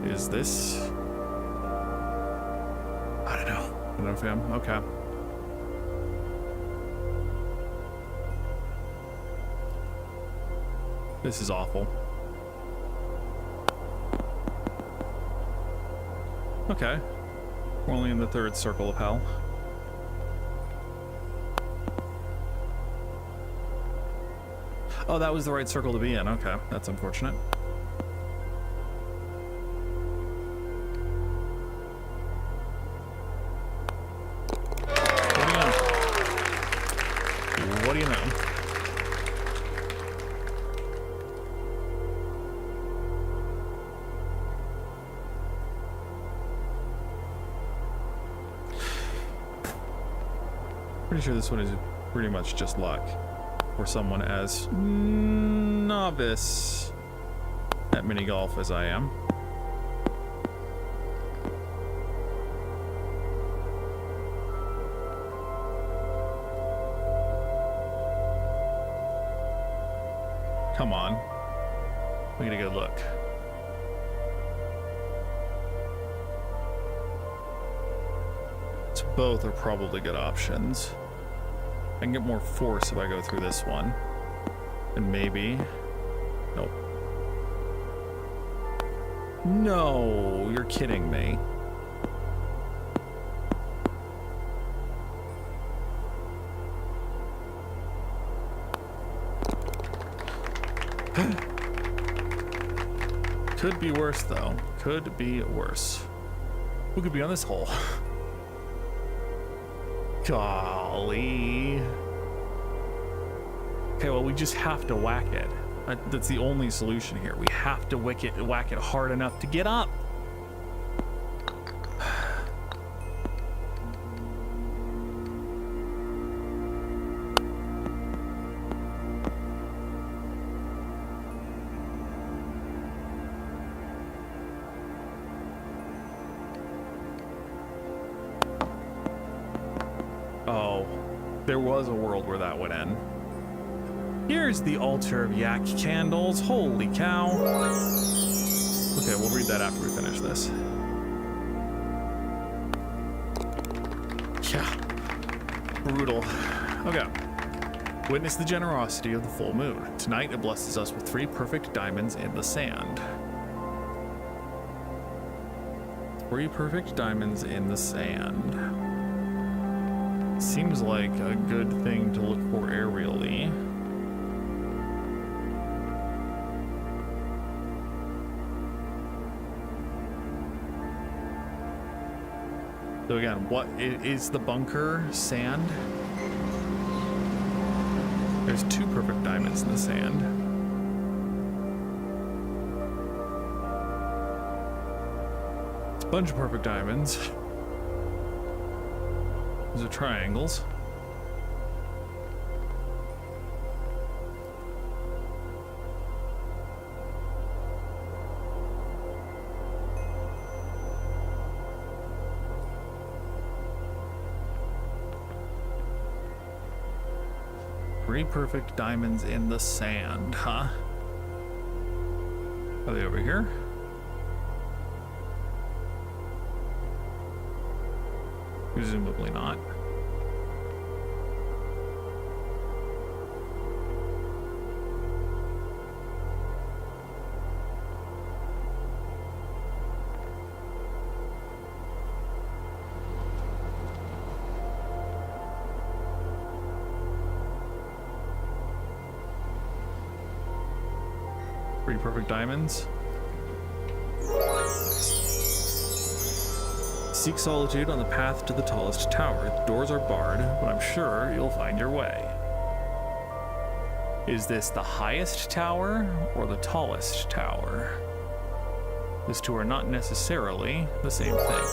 Is this? I don't know, fam. Okay. This is awful. Okay. We're only in the third circle of hell. Oh, that was the right circle to be in. Okay, that's unfortunate. What do you know? Pretty sure this one is pretty much just luck for someone as novice at mini golf as I am. Come on. We get a good look. So both are probably good options. I can get more force if I go through this one. And maybe... Nope. No, you're kidding me. Could be worse, though. Could be worse. Who could be on this hole? Golly. Okay, well, we just have to whack it. That's the only solution here. We have to whack it hard enough to get up. Oh, there was a world where that would end. Here's the altar of yak candles. Holy cow. Okay, we'll read that after we finish this. Yeah. Brutal. Okay. Witness the generosity of the full moon. Tonight it blesses us with 3 perfect diamonds in the sand. 3 perfect diamonds in the sand. Seems like a good thing to look for aerially. So again, what is the bunker? Sand? There's 2 perfect diamonds in the sand. It's a bunch of perfect diamonds. Those are triangles. Three perfect diamonds in the sand, huh? Are they over here? Presumably not. Three perfect diamonds. Seek solitude on the path to the tallest tower. The doors are barred, but I'm sure you'll find your way. Is this the highest tower or the tallest tower? These two are not necessarily the same thing.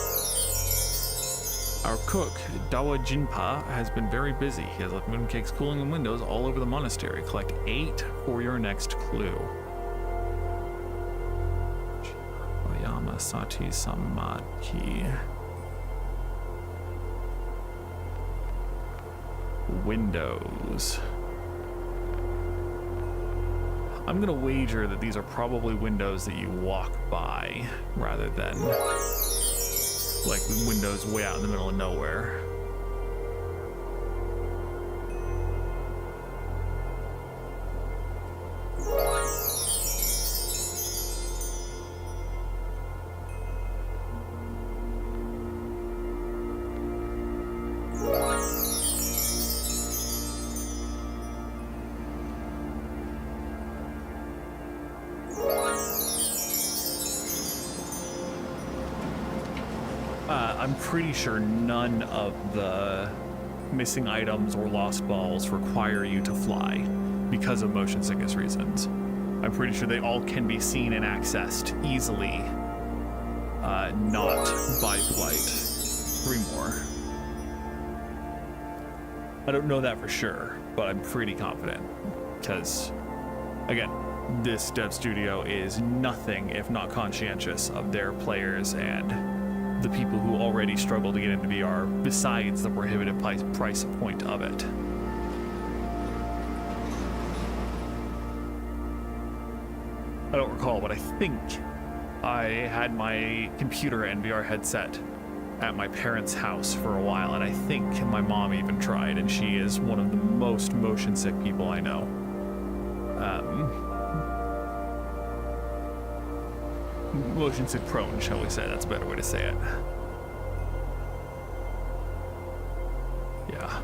Our cook, Dawa Jinpa, has been very busy. He has left mooncakes cooling in windows all over the monastery. Collect 8 for your next clue. Yamasati Samadhi. Windows. I'm gonna wager that these are probably windows that you walk by rather than like windows way out in the middle of nowhere. I'm pretty sure none of the missing items or lost balls require you to fly because of motion sickness reasons. I'm pretty sure they all can be seen and accessed easily, not by flight. 3 more. I don't know that for sure, but I'm pretty confident because, again, this dev studio is nothing if not conscientious of their players and the people who already struggle to get into VR, besides the prohibitive price point of it. I don't recall, but I think I had my computer and VR headset at my parents' house for a while, and I think my mom even tried, and she is one of the most motion sick people I know. Motion sick prone, shall we say? That's a better way to say it. Yeah.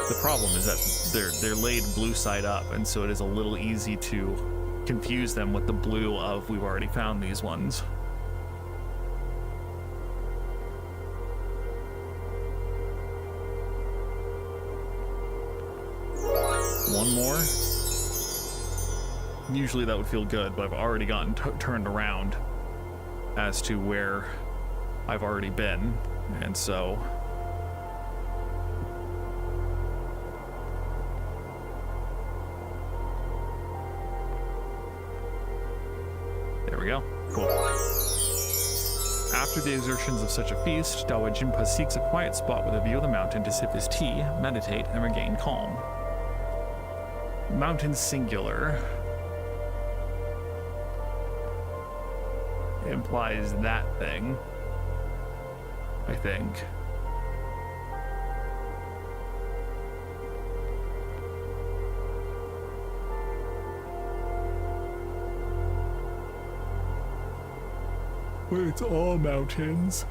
The problem is that they're laid blue side up, and so it is a little easy to confuse them with the blue of we've already found these ones. One more. Usually that would feel good, but I've already gotten turned around as to where I've already been, and so there we go. Cool. After the exertions of such a feast, Dawa Jinpa seeks a quiet spot with a view of the mountain to sip his tea, meditate, and regain calm. Mountain singular implies that thing, I think. But it's all mountains.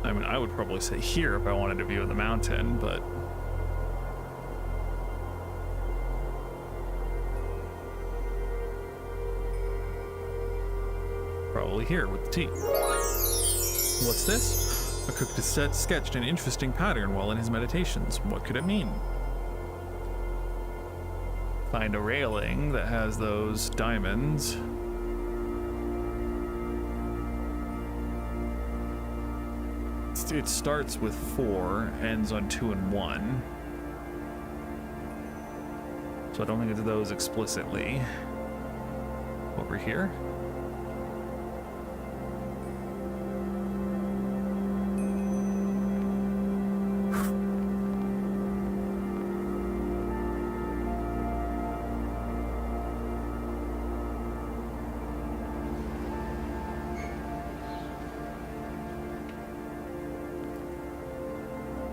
I mean, I would probably say here if I wanted a view of the mountain, but probably here with the tea. What's this? A cook sketched an interesting pattern while in his meditations. What could it mean? Find a railing that has those diamonds. It starts with 4, ends on 2 and 1. So I don't think it's those explicitly. Over here.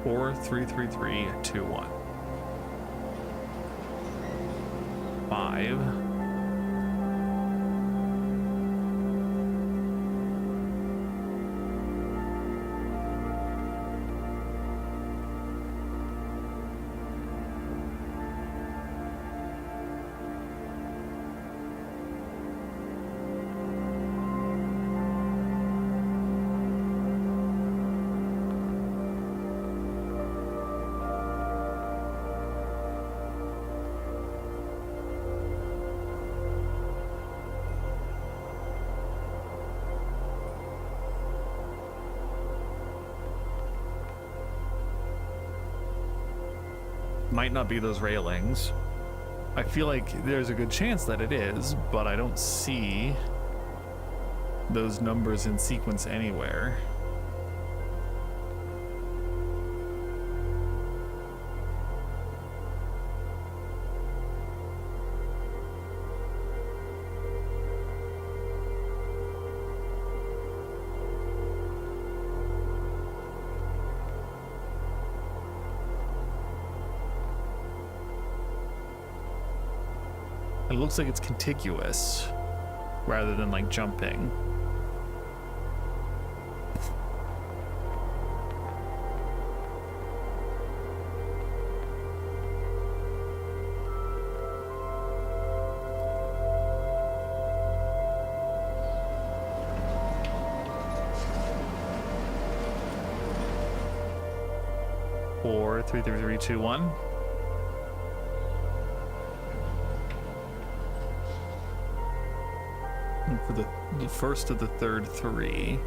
Four, 3, 3, 3, 2, 1. 5. Might not be those railings. I feel like there's a good chance that it is, but I don't see those numbers in sequence anywhere. It looks like it's contiguous rather than like jumping. Four, 3, 3, 3, 2, 1. For the first of the third 3.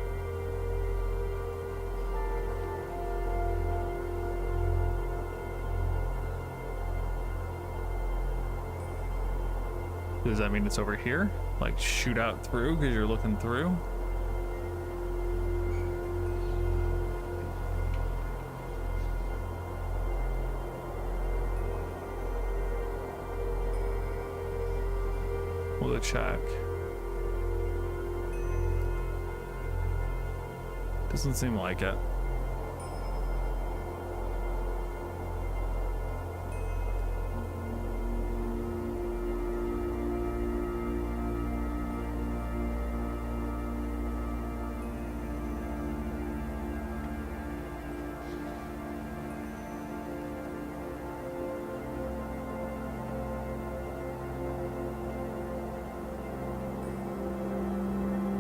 Does that mean it's over here? Like shoot out through because you're looking through? to check. Doesn't seem like it.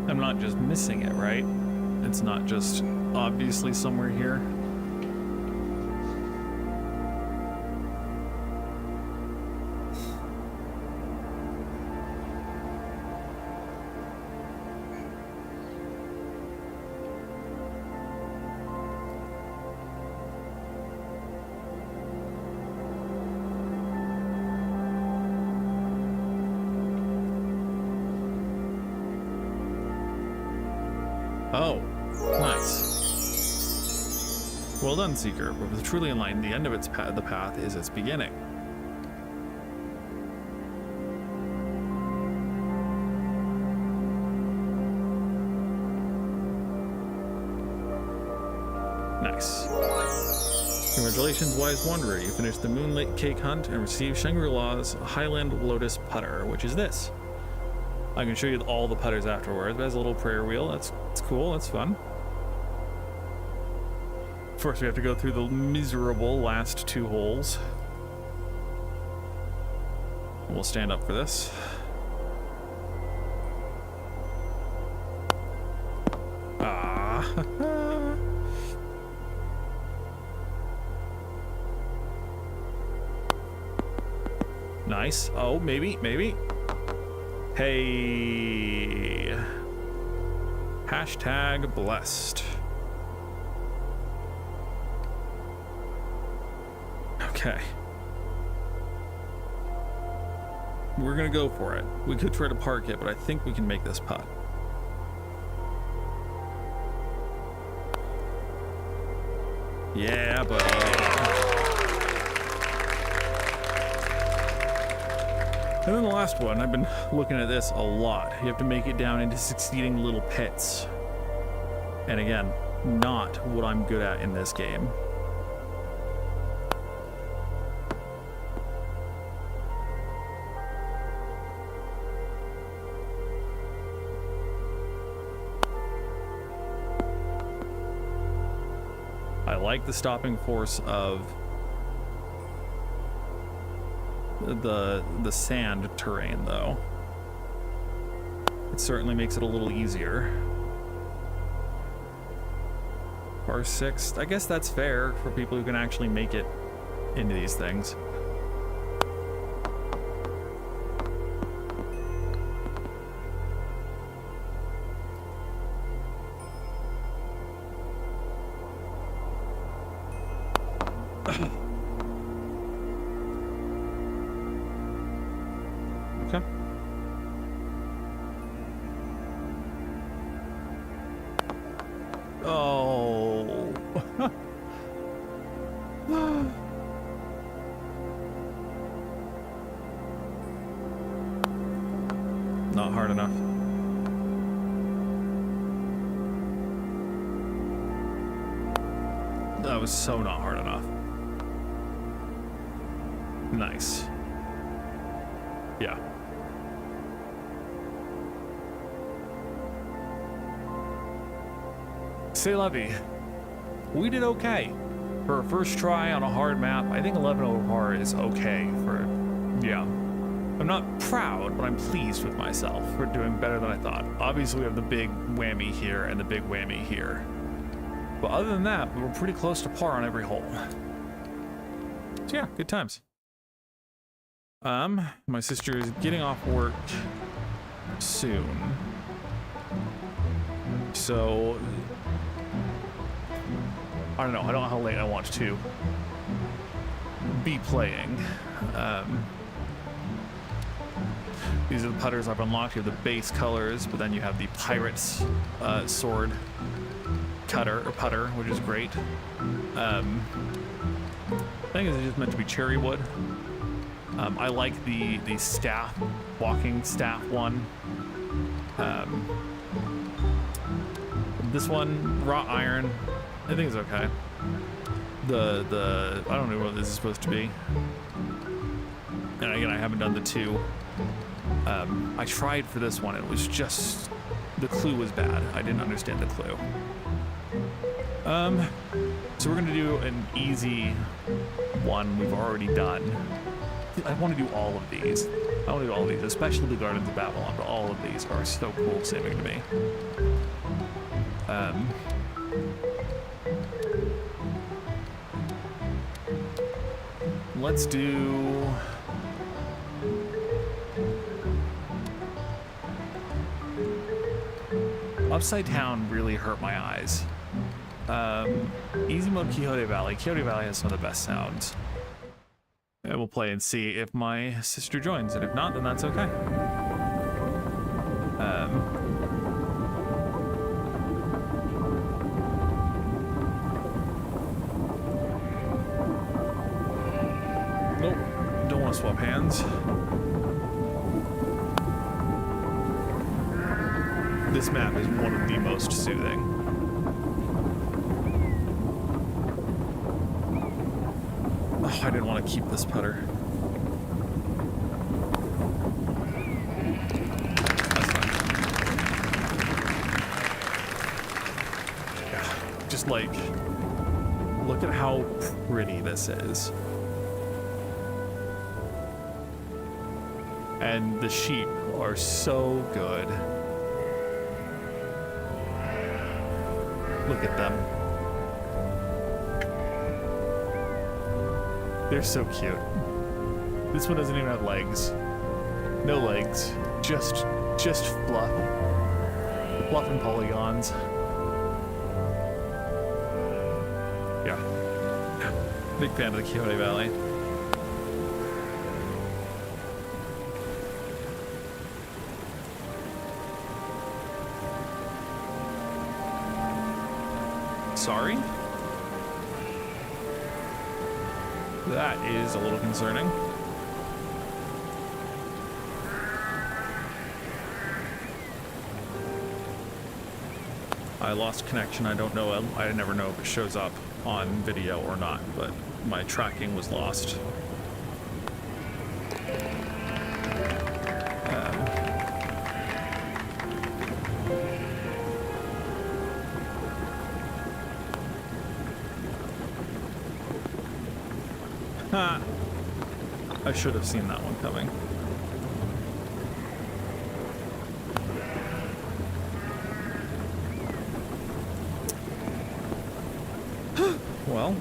I'm not just missing it, right? It's not just obviously somewhere here. Oh, nice. Well done, Seeker. But with truly enlightened, the end of its the path is its beginning. Nice. Congratulations, wise wanderer. You finished the Moonlit Cake Hunt and received Shangri-La's Highland Lotus Putter, which is this. I can show you all the putters afterwards, but it has a little prayer wheel. That's cool. That's fun. First, we have to go through the miserable last 2 holes. We'll stand up for this. Ah. Nice. Oh, maybe. Hey. Hashtag blessed. Okay. We're gonna go for it. We could try to park it, but I think we can make this putt. Yeah, buddy. And then the last one, I've been looking at this a lot. You have to make it down into succeeding little pits. And again, not what I'm good at in this game. I like the stopping force of the sand terrain, though. It certainly makes it a little easier. Par 6, I guess that's fair for people who can actually make it into these things. Okay. Oh. Not hard enough. That was so not hard enough. Nice. Yeah. C'est la vie. We did okay. For a first try on a hard map, I think 11 over par is okay for, yeah. I'm not proud, but I'm pleased with myself for doing better than I thought. Obviously, we have the big whammy here and the big whammy here. But other than that, we were pretty close to par on every hole. So yeah, good times. My sister is getting off work soon. So I don't know how late I want to be playing. These are the putters I've unlocked. You have the base colors, but then you have the pirate's sword putter, which is great. I think it's just meant to be cherry wood. I like the staff, walking staff one. This one, wrought iron, I think it's okay. I don't know what this is supposed to be. And again, I haven't done the 2. I tried for this one, it was just, the clue was bad. I didn't understand the clue. So we're gonna do an easy one we've already done. I want to do all of these. I want to do all of these, especially the Gardens of Babylon, but all of these are so cool seeming to me. Let's do... Upside Down really hurt my eyes. Easy mode Quixote Valley. Quixote Valley has some of the best sounds. And we'll play and see if my sister joins, and if not, then that's okay. Nope, don't want to swap hands. This map is one of the most soothing. Oh, I didn't want to keep this putter. That's fine. Yeah, just like, look at how pretty this is. And the sheep are so good. Look at them. They're so cute. This one doesn't even have legs. No legs. Just fluff. Fluff and polygons. Yeah. Big fan of the Quixote Valley. Sorry? That is a little concerning. I lost connection. I don't know. I never know if it shows up on video or not, but my tracking was lost. I should have seen that one coming. Well,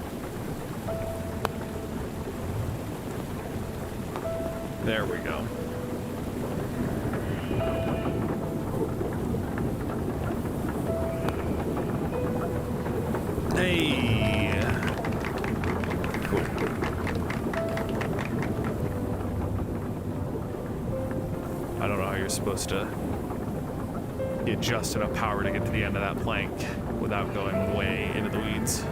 there we go. Hey. Supposed to adjust enough power to get to the end of that plank without going way into the weeds.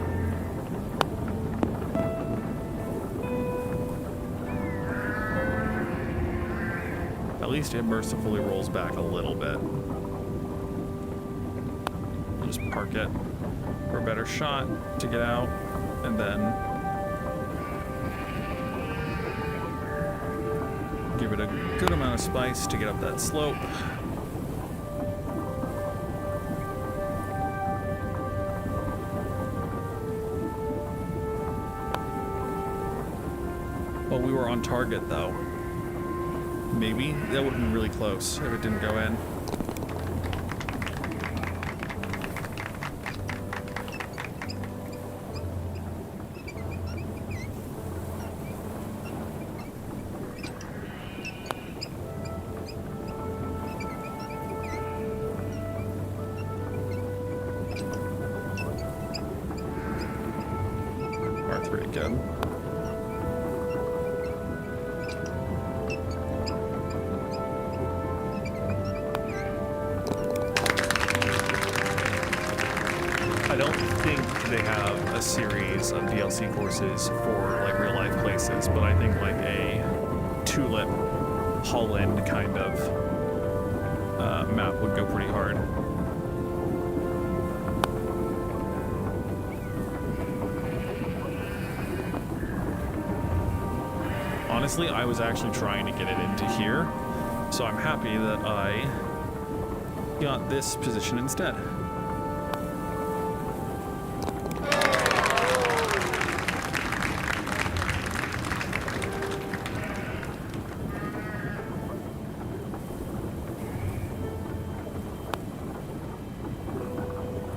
At least it mercifully rolls back a little bit. I'll just park it for a better shot to get out, and then give it a good amount of spice to get up that slope. Well, we were on target though. Maybe that would have been really close if it didn't go in. Courses for like real life places, but I think like a tulip, Holland kind of map would go pretty hard. Honestly, I was actually trying to get it into here, so I'm happy that I got this position instead.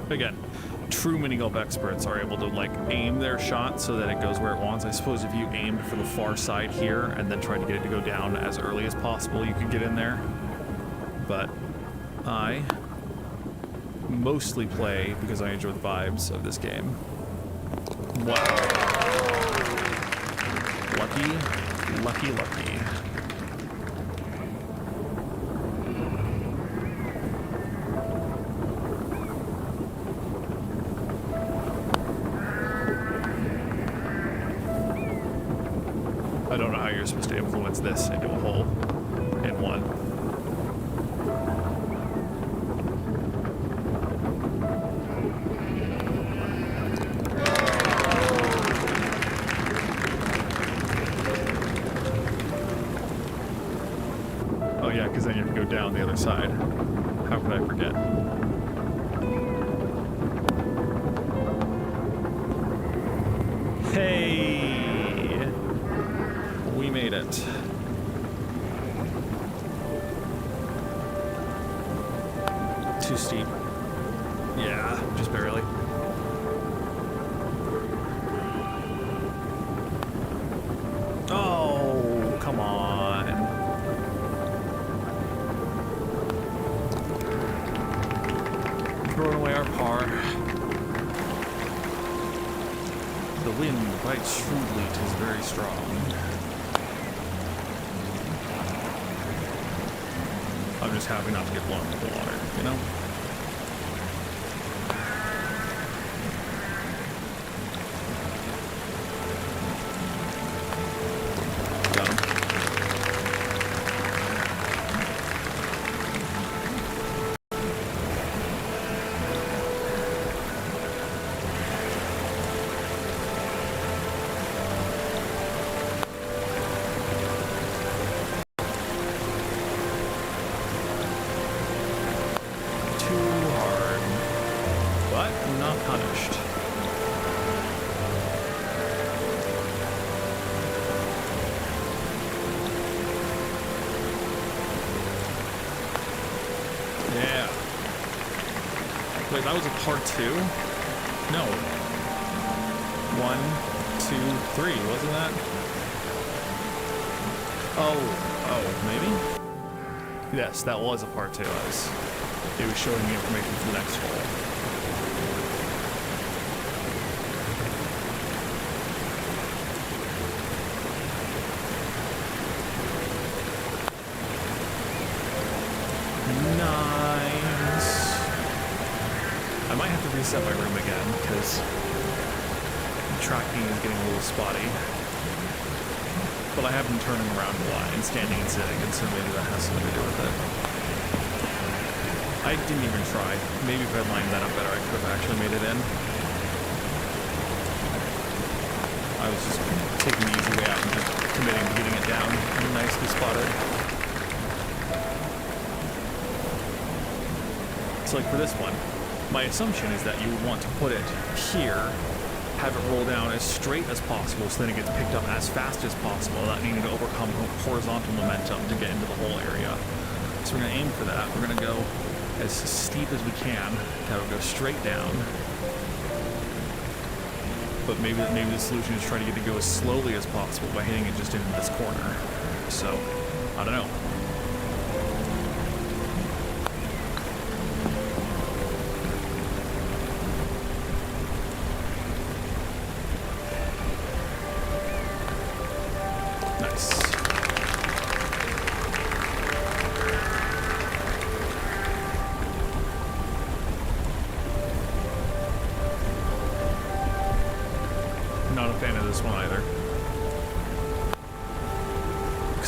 Again, true mini golf experts are able to like aim their shot so that it goes where it wants. I suppose if you aimed for the far side here and then tried to get it to go down as early as possible, you could get in there. But I mostly play because I enjoy the vibes of this game. Wow. Lucky, lucky, lucky. I don't know how you're supposed to influence this into a hole in one. Oh yeah, because then you have to go down the other side. How could I forget? Hey! We made it. Too steep. Yeah, just barely. Oh, come on. Throwing away our par. The wind bites shrewdly, 'tis very strong. I'm just happy not to get blown into the water, you know? Got him. Punished. Yeah. Wait, that was a part 2? No. 1, 2, 3, wasn't that? Oh, maybe? Yes, that was a part 2. It was showing me information for the next hole. Nice. I might have to reset my room again because tracking is getting a little spotty. But I have been turning around a lot and standing and sitting, and so maybe that has something to do with it. I didn't even try. Maybe if I'd lined that up better, I could have actually made it in. I was just taking the easy way out and just committing to getting it down and nicely spotted. So like for this one, my assumption is that you would want to put it here, have it roll down as straight as possible so then it gets picked up as fast as possible without needing to overcome horizontal momentum to get into the whole area. So we're going to aim for that. We're going to go as steep as we can to have it go straight down. But maybe the solution is try to get it to go as slowly as possible by hitting it just into this corner. So, I don't know.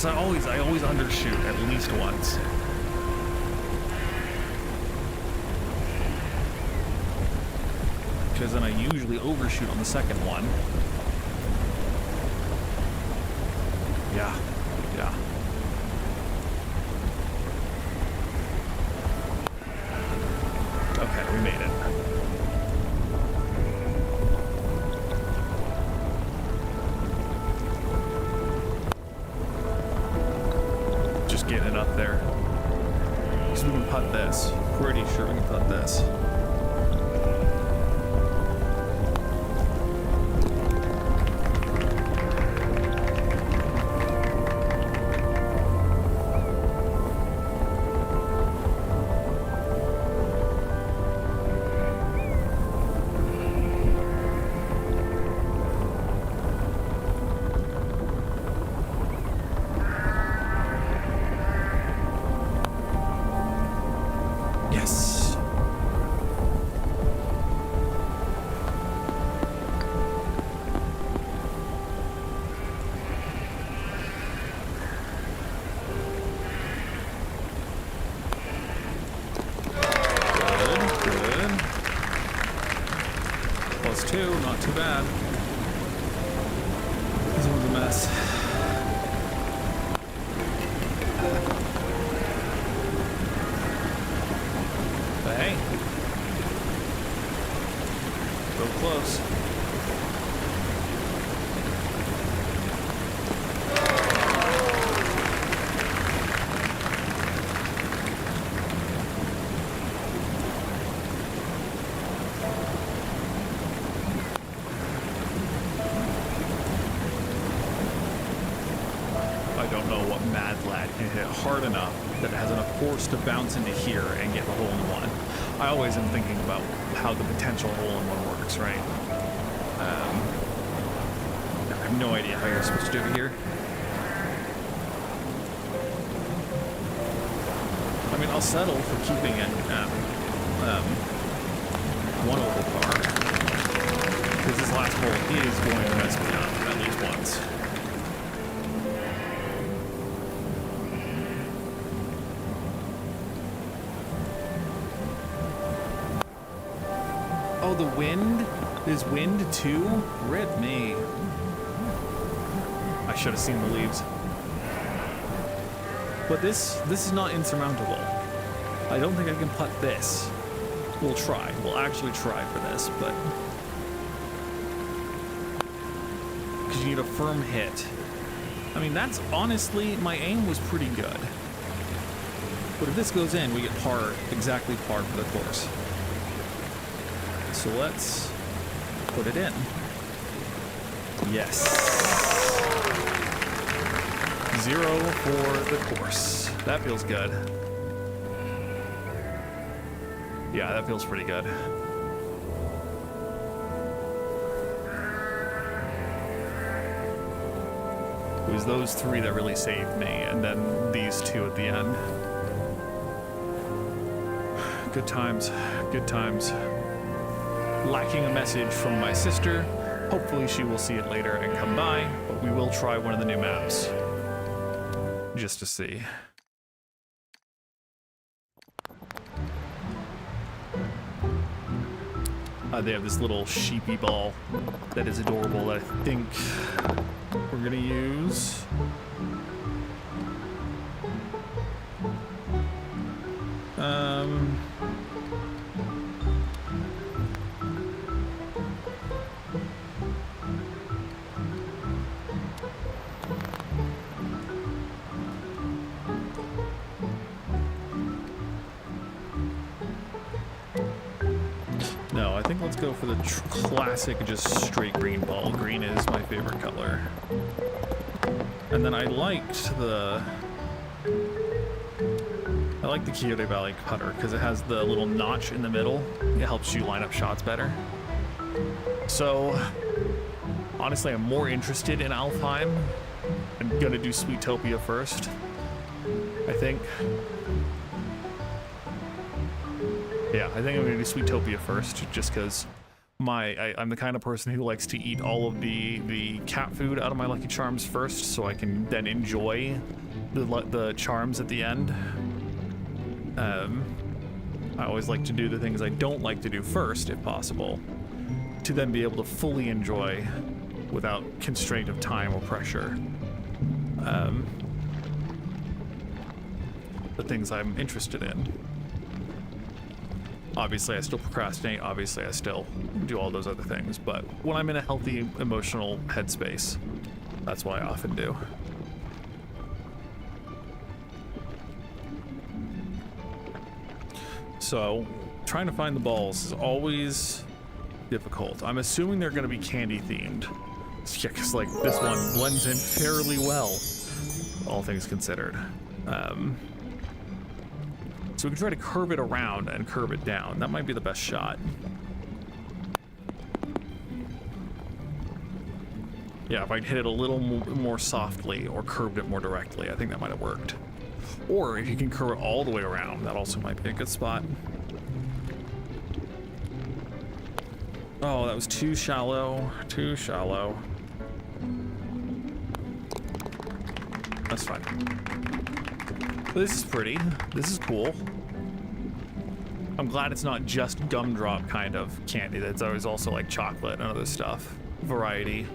Because I always undershoot at least once. Because then I usually overshoot on the second one. Yeah. Okay, we made it. Just getting it up there. So we can putt this. Pretty sure we can putt this. Not too bad. This one's a mess. But hey, so close. Hard enough that it has enough force to bounce into here and get the hole-in-one. I always am thinking about how the potential hole-in-one works, right? I have no idea how you're supposed to do it here. I mean, I'll settle for keeping it at one over par, because this last hole is going to mess me up at least once. Oh, the wind? There's wind too? Rip me. I should have seen the leaves. But this is not insurmountable. I don't think I can putt this. We'll try. We'll actually try for this, but... because you need a firm hit. I mean, that's honestly, my aim was pretty good. But if this goes in, we get par, exactly par for the course. So let's put it in. Yes. 0 for the course. That feels good. Yeah, that feels pretty good. It was those three that really saved me, and then these two at the end. Good times, good times. Lacking a message from my sister. Hopefully she will see it later and come by, but we will try one of the new maps. Just to see. They have this little sheepy ball that is adorable that I think we're gonna use. No, I think let's go for the classic, just straight green ball. Green is my favorite color. And then I liked the Quixote Valley putter because it has the little notch in the middle. It helps you line up shots better. So, honestly, I'm more interested in Alfheim. I'm gonna do Sweetopia first, I think. Yeah, I think I'm gonna do Sweetopia first, just because I'm the kind of person who likes to eat all of the cat food out of my Lucky Charms first, so I can then enjoy the charms at the end. I always like to do the things I don't like to do first, if possible, to then be able to fully enjoy without constraint of time or pressure. The things I'm interested in. Obviously, I still procrastinate. Obviously, I still do all those other things. But when I'm in a healthy emotional headspace, that's what I often do. So, trying to find the balls is always difficult. I'm assuming they're going to be candy themed. Yeah, because like this one blends in fairly well, all things considered. So we can try to curve it around and curve it down. That might be the best shot. Yeah, if I hit it a little more softly or curved it more directly, I think that might have worked. Or if you can curve it all the way around, that also might be a good spot. Oh, that was too shallow. Too shallow. That's fine. This is pretty. This is cool. I'm glad it's not just gumdrop kind of candy. That's always also like chocolate and other stuff. Variety.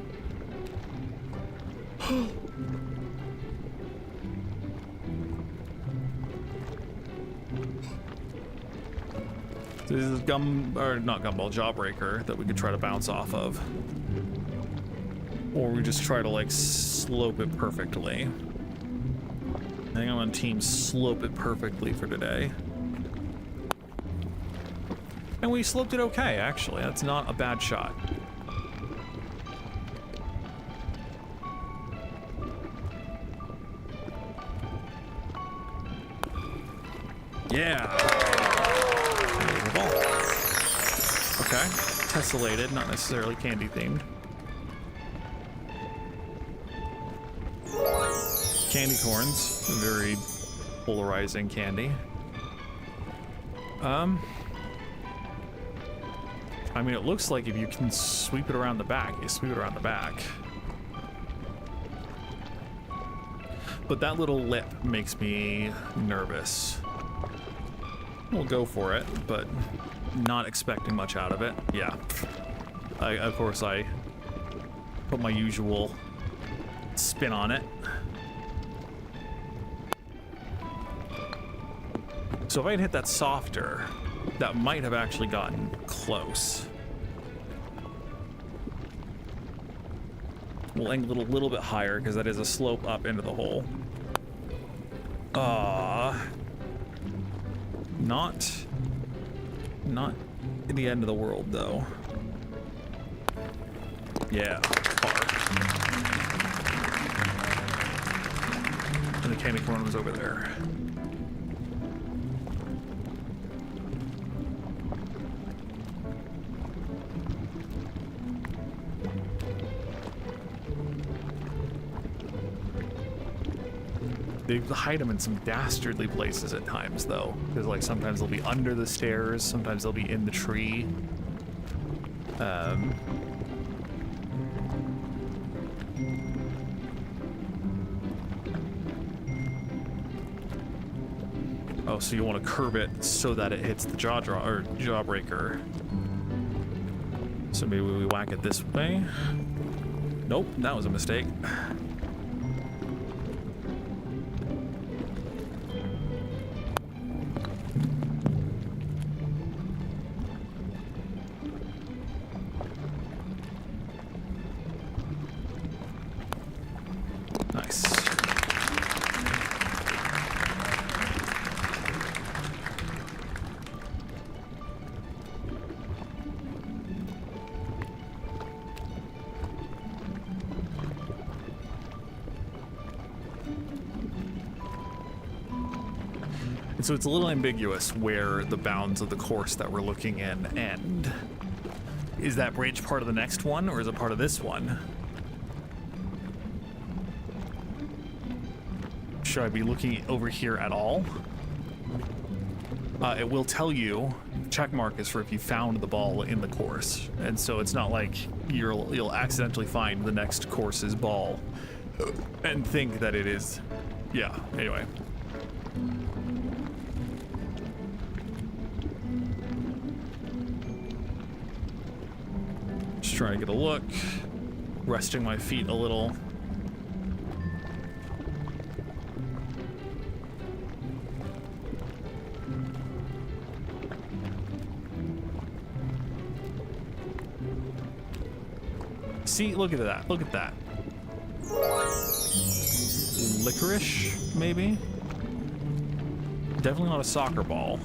This is not gumball, jawbreaker that we could try to bounce off of. Or we just try to like slope it perfectly. I think I'm on team slope it perfectly for today. And we sloped it okay, actually. That's not a bad shot. Yeah. Okay. Tessellated, not necessarily candy themed. Candy corns, very polarizing candy. I mean, it looks like if you can sweep it around the back, you sweep it around the back. But that little lip makes me nervous. We'll go for it, but not expecting much out of it. Yeah. Of course, I put my usual spin on it. So if I had hit that softer, that might have actually gotten close. We'll angle it a little bit higher because that is a slope up into the hole. Not the end of the world though. Yeah, far. And the candy corn was over there. They hide them in some dastardly places at times, though. Because, like, sometimes they'll be under the stairs, sometimes they'll be in the tree. Oh, so you want to curve it so that it hits the jawbreaker. So maybe we whack it this way. Nope, that was a mistake. So it's a little ambiguous where the bounds of the course that we're looking in end. Is that bridge part of the next one, or is it part of this one? Should I be looking over here at all? It will tell you check mark is for if you found the ball in the course, and so it's not like you'll accidentally find the next course's ball and think that it is. Yeah, anyway. Just trying to get a look, resting my feet a little. See, look at that, look at that. Licorice, maybe? Definitely not a soccer ball.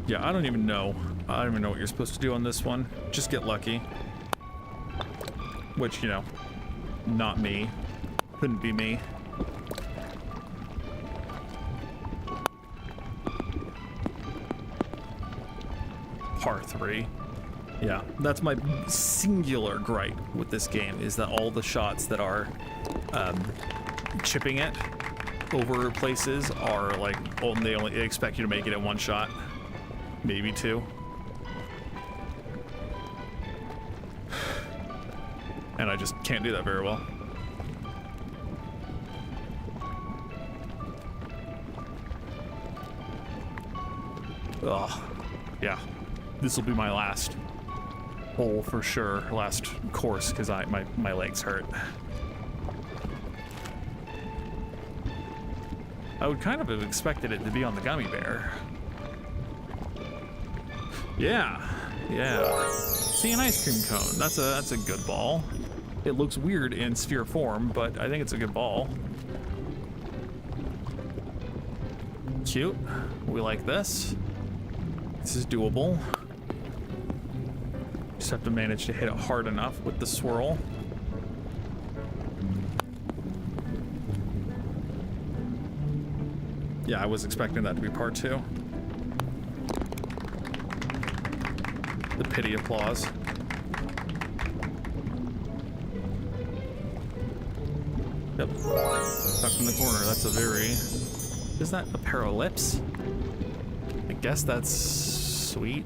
Yeah, I don't even know. I don't even know what you're supposed to do on this one. Just get lucky. Which, you know, not me. Couldn't be me. Par 3. Yeah, that's my singular gripe with this game, is that all the shots that are chipping it over places are like, oh, they expect you to make it in one shot, maybe two. And I just can't do that very well. Ugh, yeah, this will be my last hole for sure, last course, because my legs hurt. I would kind of have expected it to be on the gummy bear. Yeah, yeah. See, an ice cream cone. That's a good ball. It looks weird in sphere form, but I think it's a good ball. Cute. We like this. This is doable. Just have to manage to hit it hard enough with the swirl. Yeah, I was expecting that to be part 2. The pity applause. Yep. Tucked in the corner. That's a very... Is that a pair of lips? I guess that's sweet.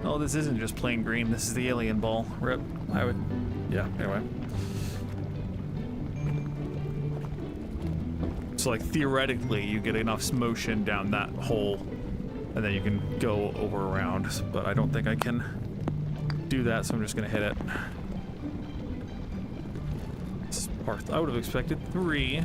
Oh, this isn't just plain green. This is the alien ball. Rip. I would... Yeah, anyway. So, like, theoretically, you get enough motion down that hole, and then you can go over around. But I don't think I can do that, so I'm just gonna hit it. This is part... I would have expected 3.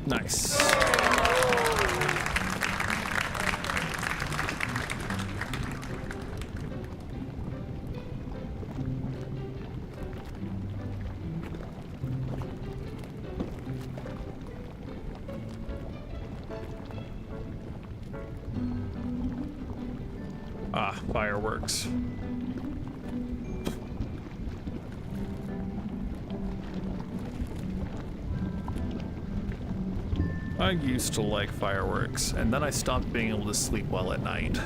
Nice. Ah, fireworks. I used to like fireworks, and then I stopped being able to sleep well at night.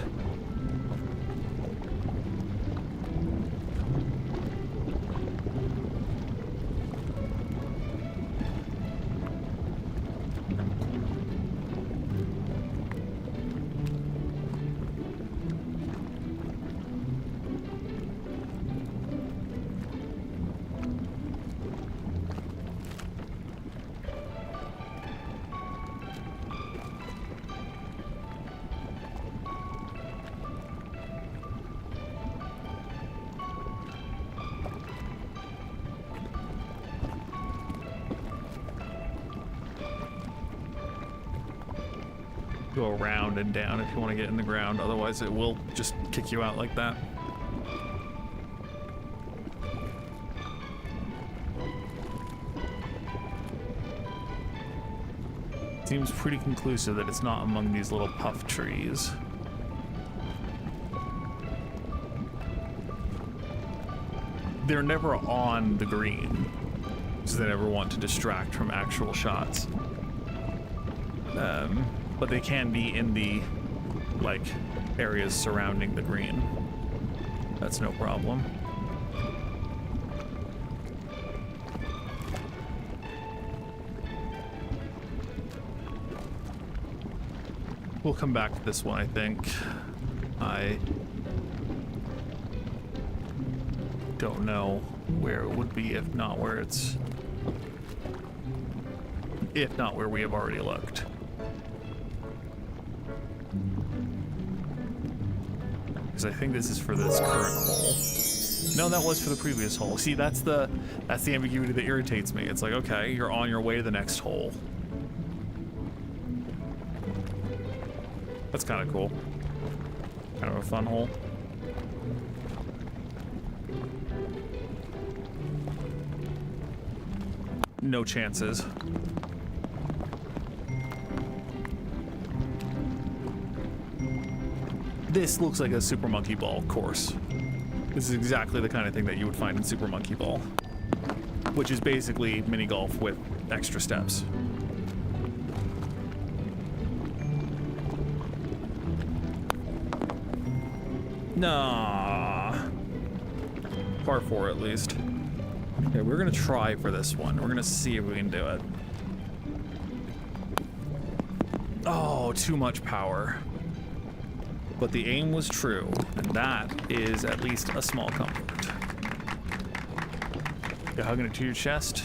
go around and down if you want to get in the ground. Otherwise, it will just kick you out like that. Seems pretty conclusive that it's not among these little puff trees. They're never on the green, because they never want to distract from actual shots. But they can be in the, like, areas surrounding the green. That's no problem. We'll come back to this one, I think. I don't know where it would be if not where it's... if not where we have already looked. Because I think this is for this current hole. No, that was for the previous hole. See, that's the ambiguity that irritates me. It's like, okay, you're on your way to the next hole. That's kind of cool. Kind of a fun hole. No chances. This looks like a Super Monkey Ball course. This is exactly the kind of thing that you would find in Super Monkey Ball, which is basically mini golf with extra steps. Nah. Par 4 at least. Okay, we're gonna try for this one. We're gonna see if we can do it. Oh, too much power. But the aim was true, and that is at least a small comfort. You're hugging it to your chest.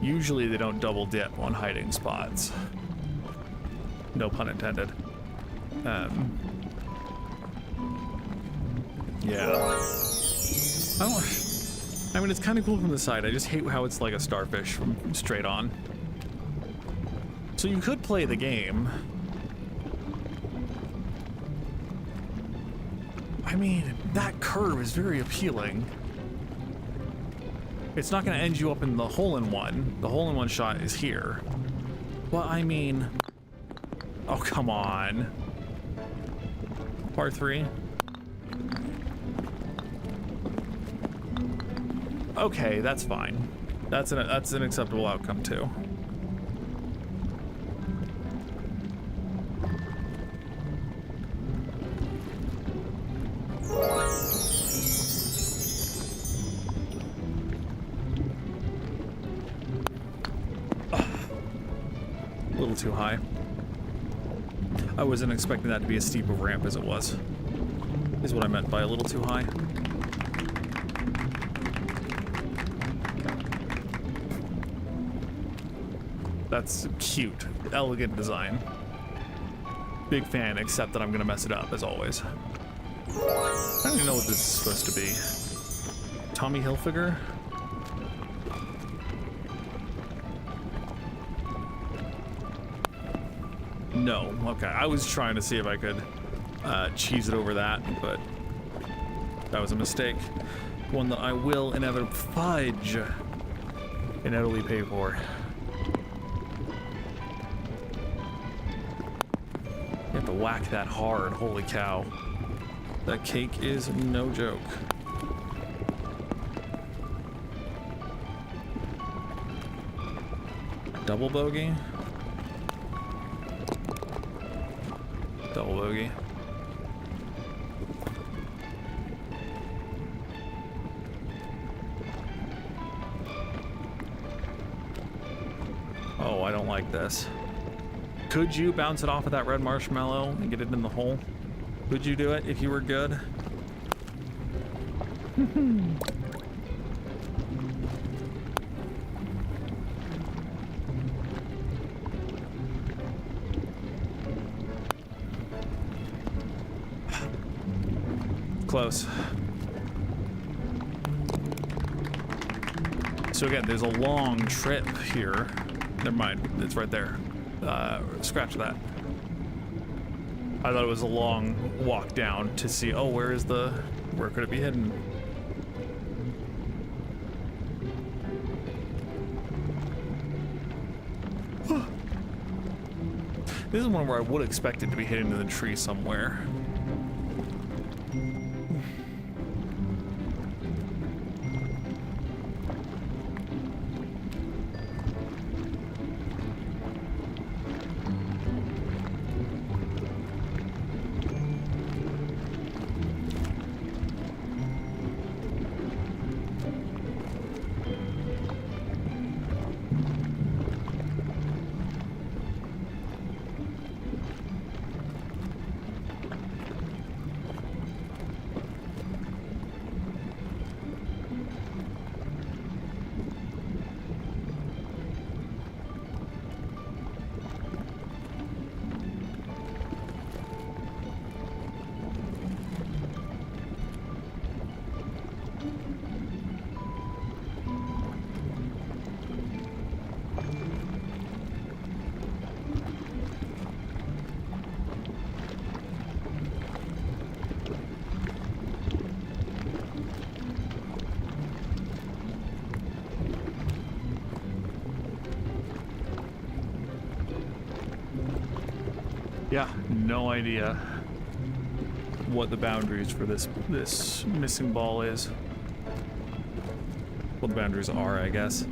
Usually they don't double dip on hiding spots. No pun intended. Yeah. I mean, it's kind of cool from the side. I just hate how it's like a starfish from straight on. So you could play the game. I mean, that curve is very appealing. It's not going to end you up in the hole-in-one. The hole-in-one shot is here. But I mean... Oh, come on. Par 3. Okay, that's fine. That's an acceptable outcome too. A little too high. I wasn't expecting that to be as steep a ramp as it was. Is what I meant by a little too high. That's cute. Elegant design. Big fan, except that I'm gonna mess it up, as always. I don't even know what this is supposed to be. Tommy Hilfiger? No. Okay, I was trying to see if I could cheese it over that, but that was a mistake. One that I will inevitably pay for. You have to whack that hard, holy cow. That cake is no joke. Double bogey? Double bogey. Oh, I don't like this. Could you bounce it off of that red marshmallow and get it in the hole? Would you do it if you were good? Close. So again, there's a long trip here. never mind. It's right there. Scratch that. I thought it was a long walk down to see, oh, where could it be hidden? This is one where I would expect it to be hidden in the tree somewhere. Yeah, no idea what the boundaries for this missing ball is. What the boundaries are, I guess.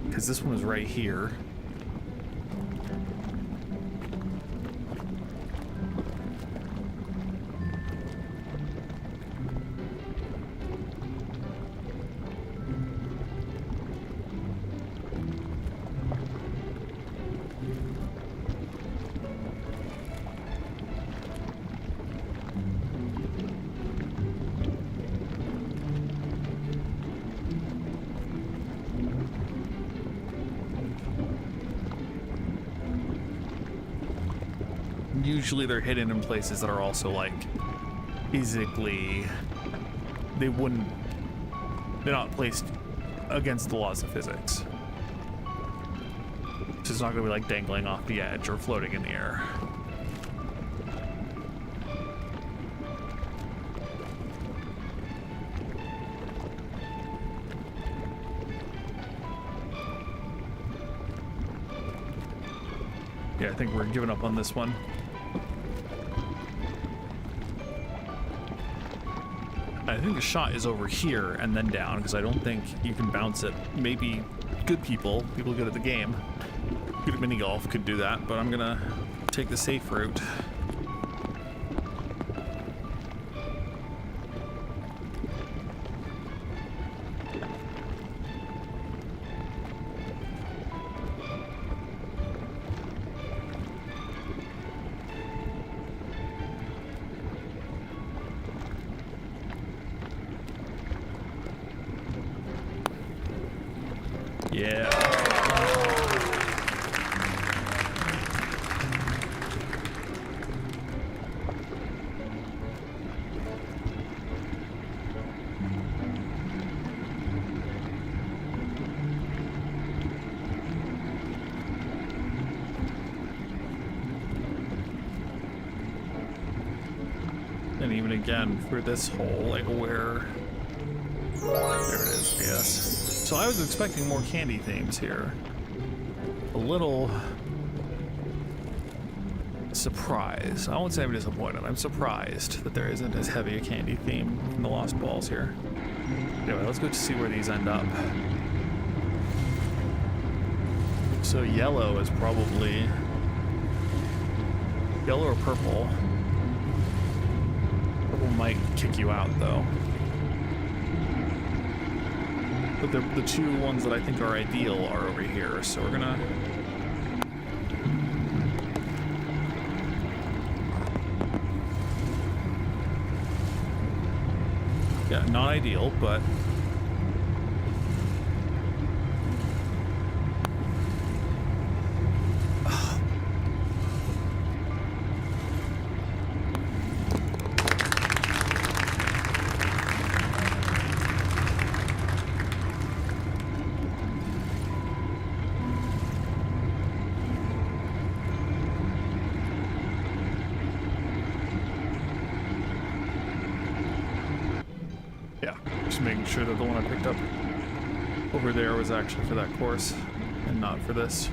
Because this one is right here. Usually they're hidden in places that are also like physically, they're not placed against the laws of physics. So it's not gonna be like dangling off the edge or floating in the air. Yeah, I think we're giving up on this one. I think the shot is over here and then down, because I don't think you can bounce it. Maybe good people good at the game, good at mini golf could do that, but I'm gonna take the safe route. Yeah. And even again for this hole, like where... There it is, yes. So I was expecting more candy themes here. A little surprised. I won't say I'm disappointed. I'm surprised that there isn't as heavy a candy theme in the Lost Balls here. Anyway, let's go to see where these end up. So yellow is probably... Yellow or purple. Purple might kick you out though. But the two ones that I think are ideal are over here, so we're gonna... Yeah, not ideal, but... Yeah, just making sure that the one I picked up over there was actually for that course and not for this.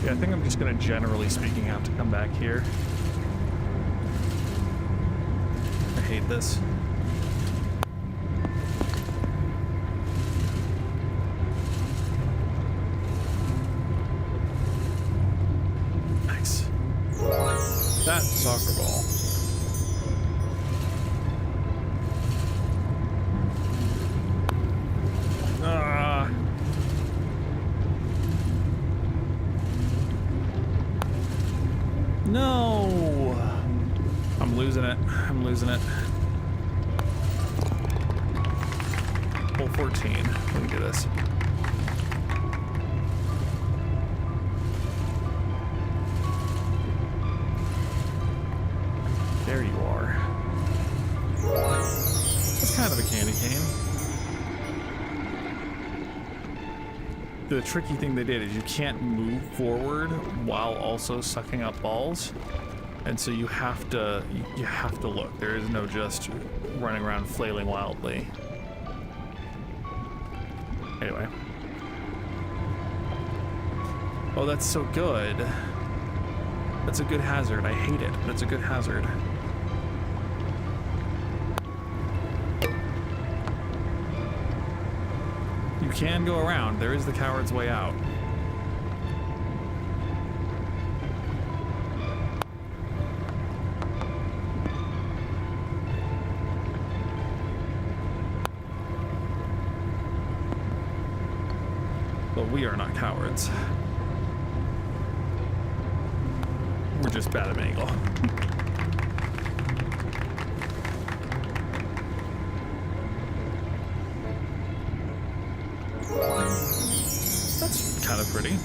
Yeah, I think I'm just gonna, generally speaking, have to come back here. I hate this. Nice. That's a soccer ball. No! I'm losing it. I'm losing it. Hole 14. Let me do this. There you are. That's kind of a candy cane. The tricky thing they did is you can't move forward while also sucking up balls, and so you have to look. There is no just running around flailing wildly. Anyway. Oh, that's so good. That's a good hazard. I hate it, but it's a good hazard. You can go around. There is the coward's way out. But we are not cowards. We're just bad at angle. That's kind of pretty.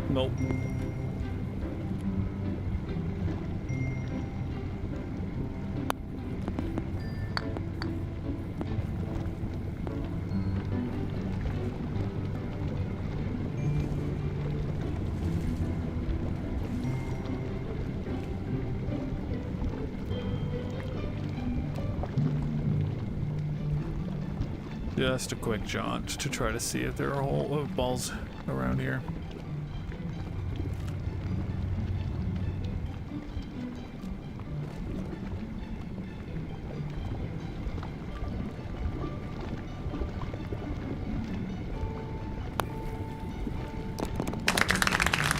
Nope. Just a quick jaunt to try to see if there are whole balls around here.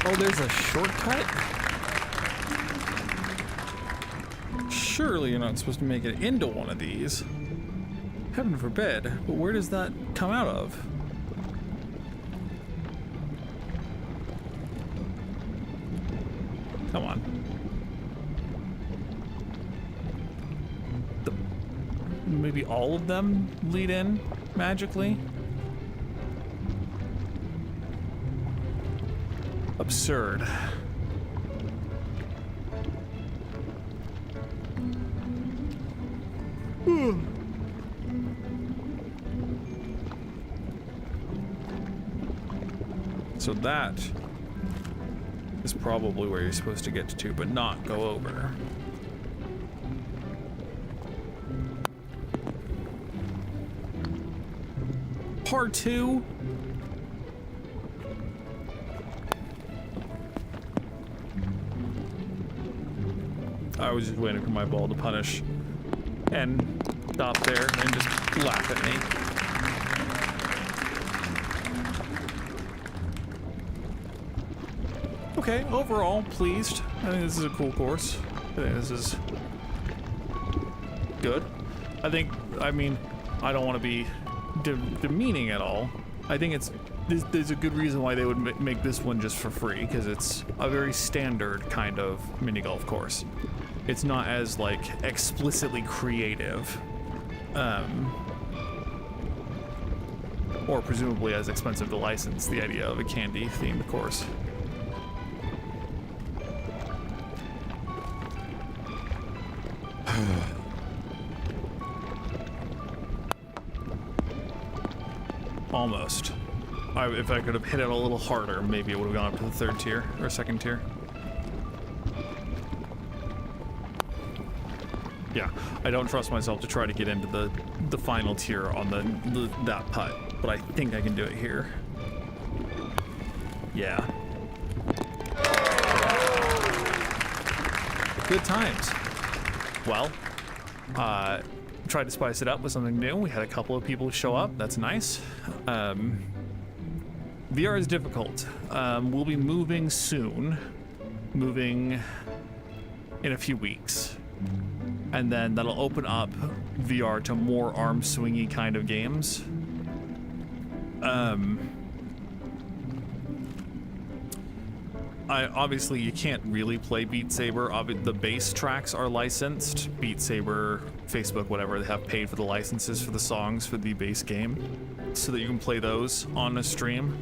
Oh, there's a shortcut? Surely you're not supposed to make it into one of these. Heaven forbid, but where does that come out of? Come on. Maybe all of them lead in magically? Absurd. So that is probably where you're supposed to get to, but not go over. Part 2? I was just waiting for my ball to punish and stop there and just laugh at me. Okay, overall, pleased. I think this is a cool course. I think this is good. I mean, I don't want to be demeaning at all. I think there's a good reason why they would make this one just for free, because it's a very standard kind of mini golf course. It's not as like explicitly creative, or presumably as expensive to license, the idea of a candy themed course. Almost. If I could have hit it a little harder, maybe it would have gone up to the third tier or second tier. Yeah, I don't trust myself to try to get into the final tier on that putt, but I think I can do it here. Yeah. Good times. Well, tried to spice it up with something new. We had a couple of people show up. That's nice. VR is difficult. We'll be moving soon. Moving in a few weeks. And then that'll open up VR to more arm swingy kind of games. Obviously you can't really play Beat Saber. The base tracks are licensed. Beat Saber, Facebook, whatever, they have paid for the licenses for the songs for the base game so that you can play those on a stream.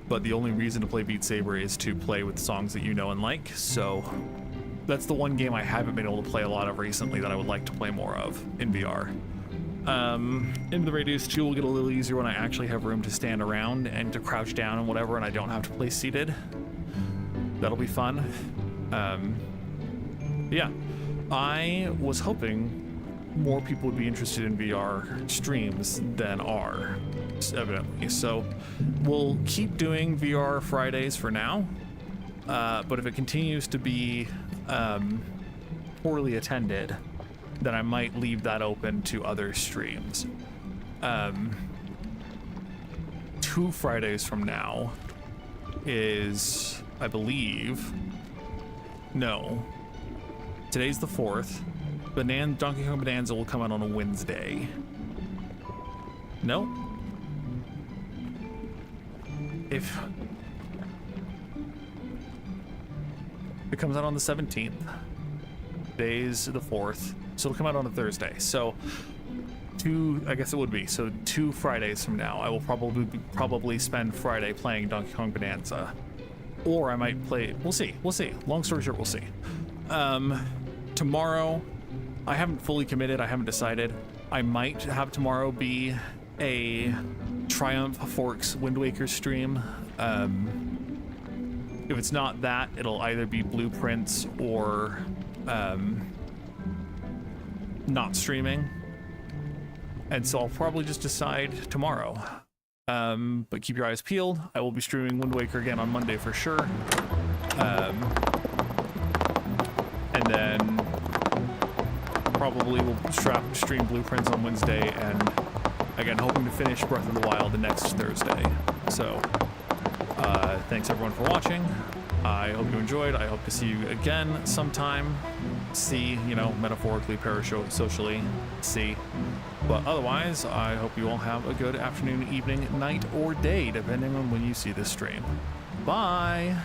But the only reason to play Beat Saber is to play with songs that you know and like. So that's the one game I haven't been able to play a lot of recently that I would like to play more of in VR. In the Radius 2 will get a little easier when I actually have room to stand around and to crouch down and whatever, and I don't have to play seated. That'll be fun. Yeah, I was hoping more people would be interested in VR streams than are, evidently. So we'll keep doing VR Fridays for now, but if it continues to be poorly attended, then I might leave that open to other streams. 2 Fridays from now is, I believe, no, today's the 4th. Donkey Kong Bonanza will come out on a Wednesday. No? If it comes out on the 17th, today's the 4th, so it'll come out on a Thursday. So I guess it would be. So 2 Fridays from now, I will probably spend Friday playing Donkey Kong Bonanza. Or I might play, we'll see. Long story short, we'll see. Tomorrow, I haven't fully committed, I haven't decided. I might have tomorrow be a Triumph Forks Wind Waker stream. If it's not that, it'll either be Blueprints or not streaming. And so I'll probably just decide tomorrow. But keep your eyes peeled. I will be streaming Wind Waker again on Monday for sure. And then probably we'll stream Blueprints on Wednesday, and again, hoping to finish Breath of the Wild the next Thursday. So, thanks everyone for watching. I hope you enjoyed. I hope to see you again sometime. See, metaphorically, parasocially, see. But otherwise, I hope you all have a good afternoon, evening, night, or day, depending on when you see this stream. Bye!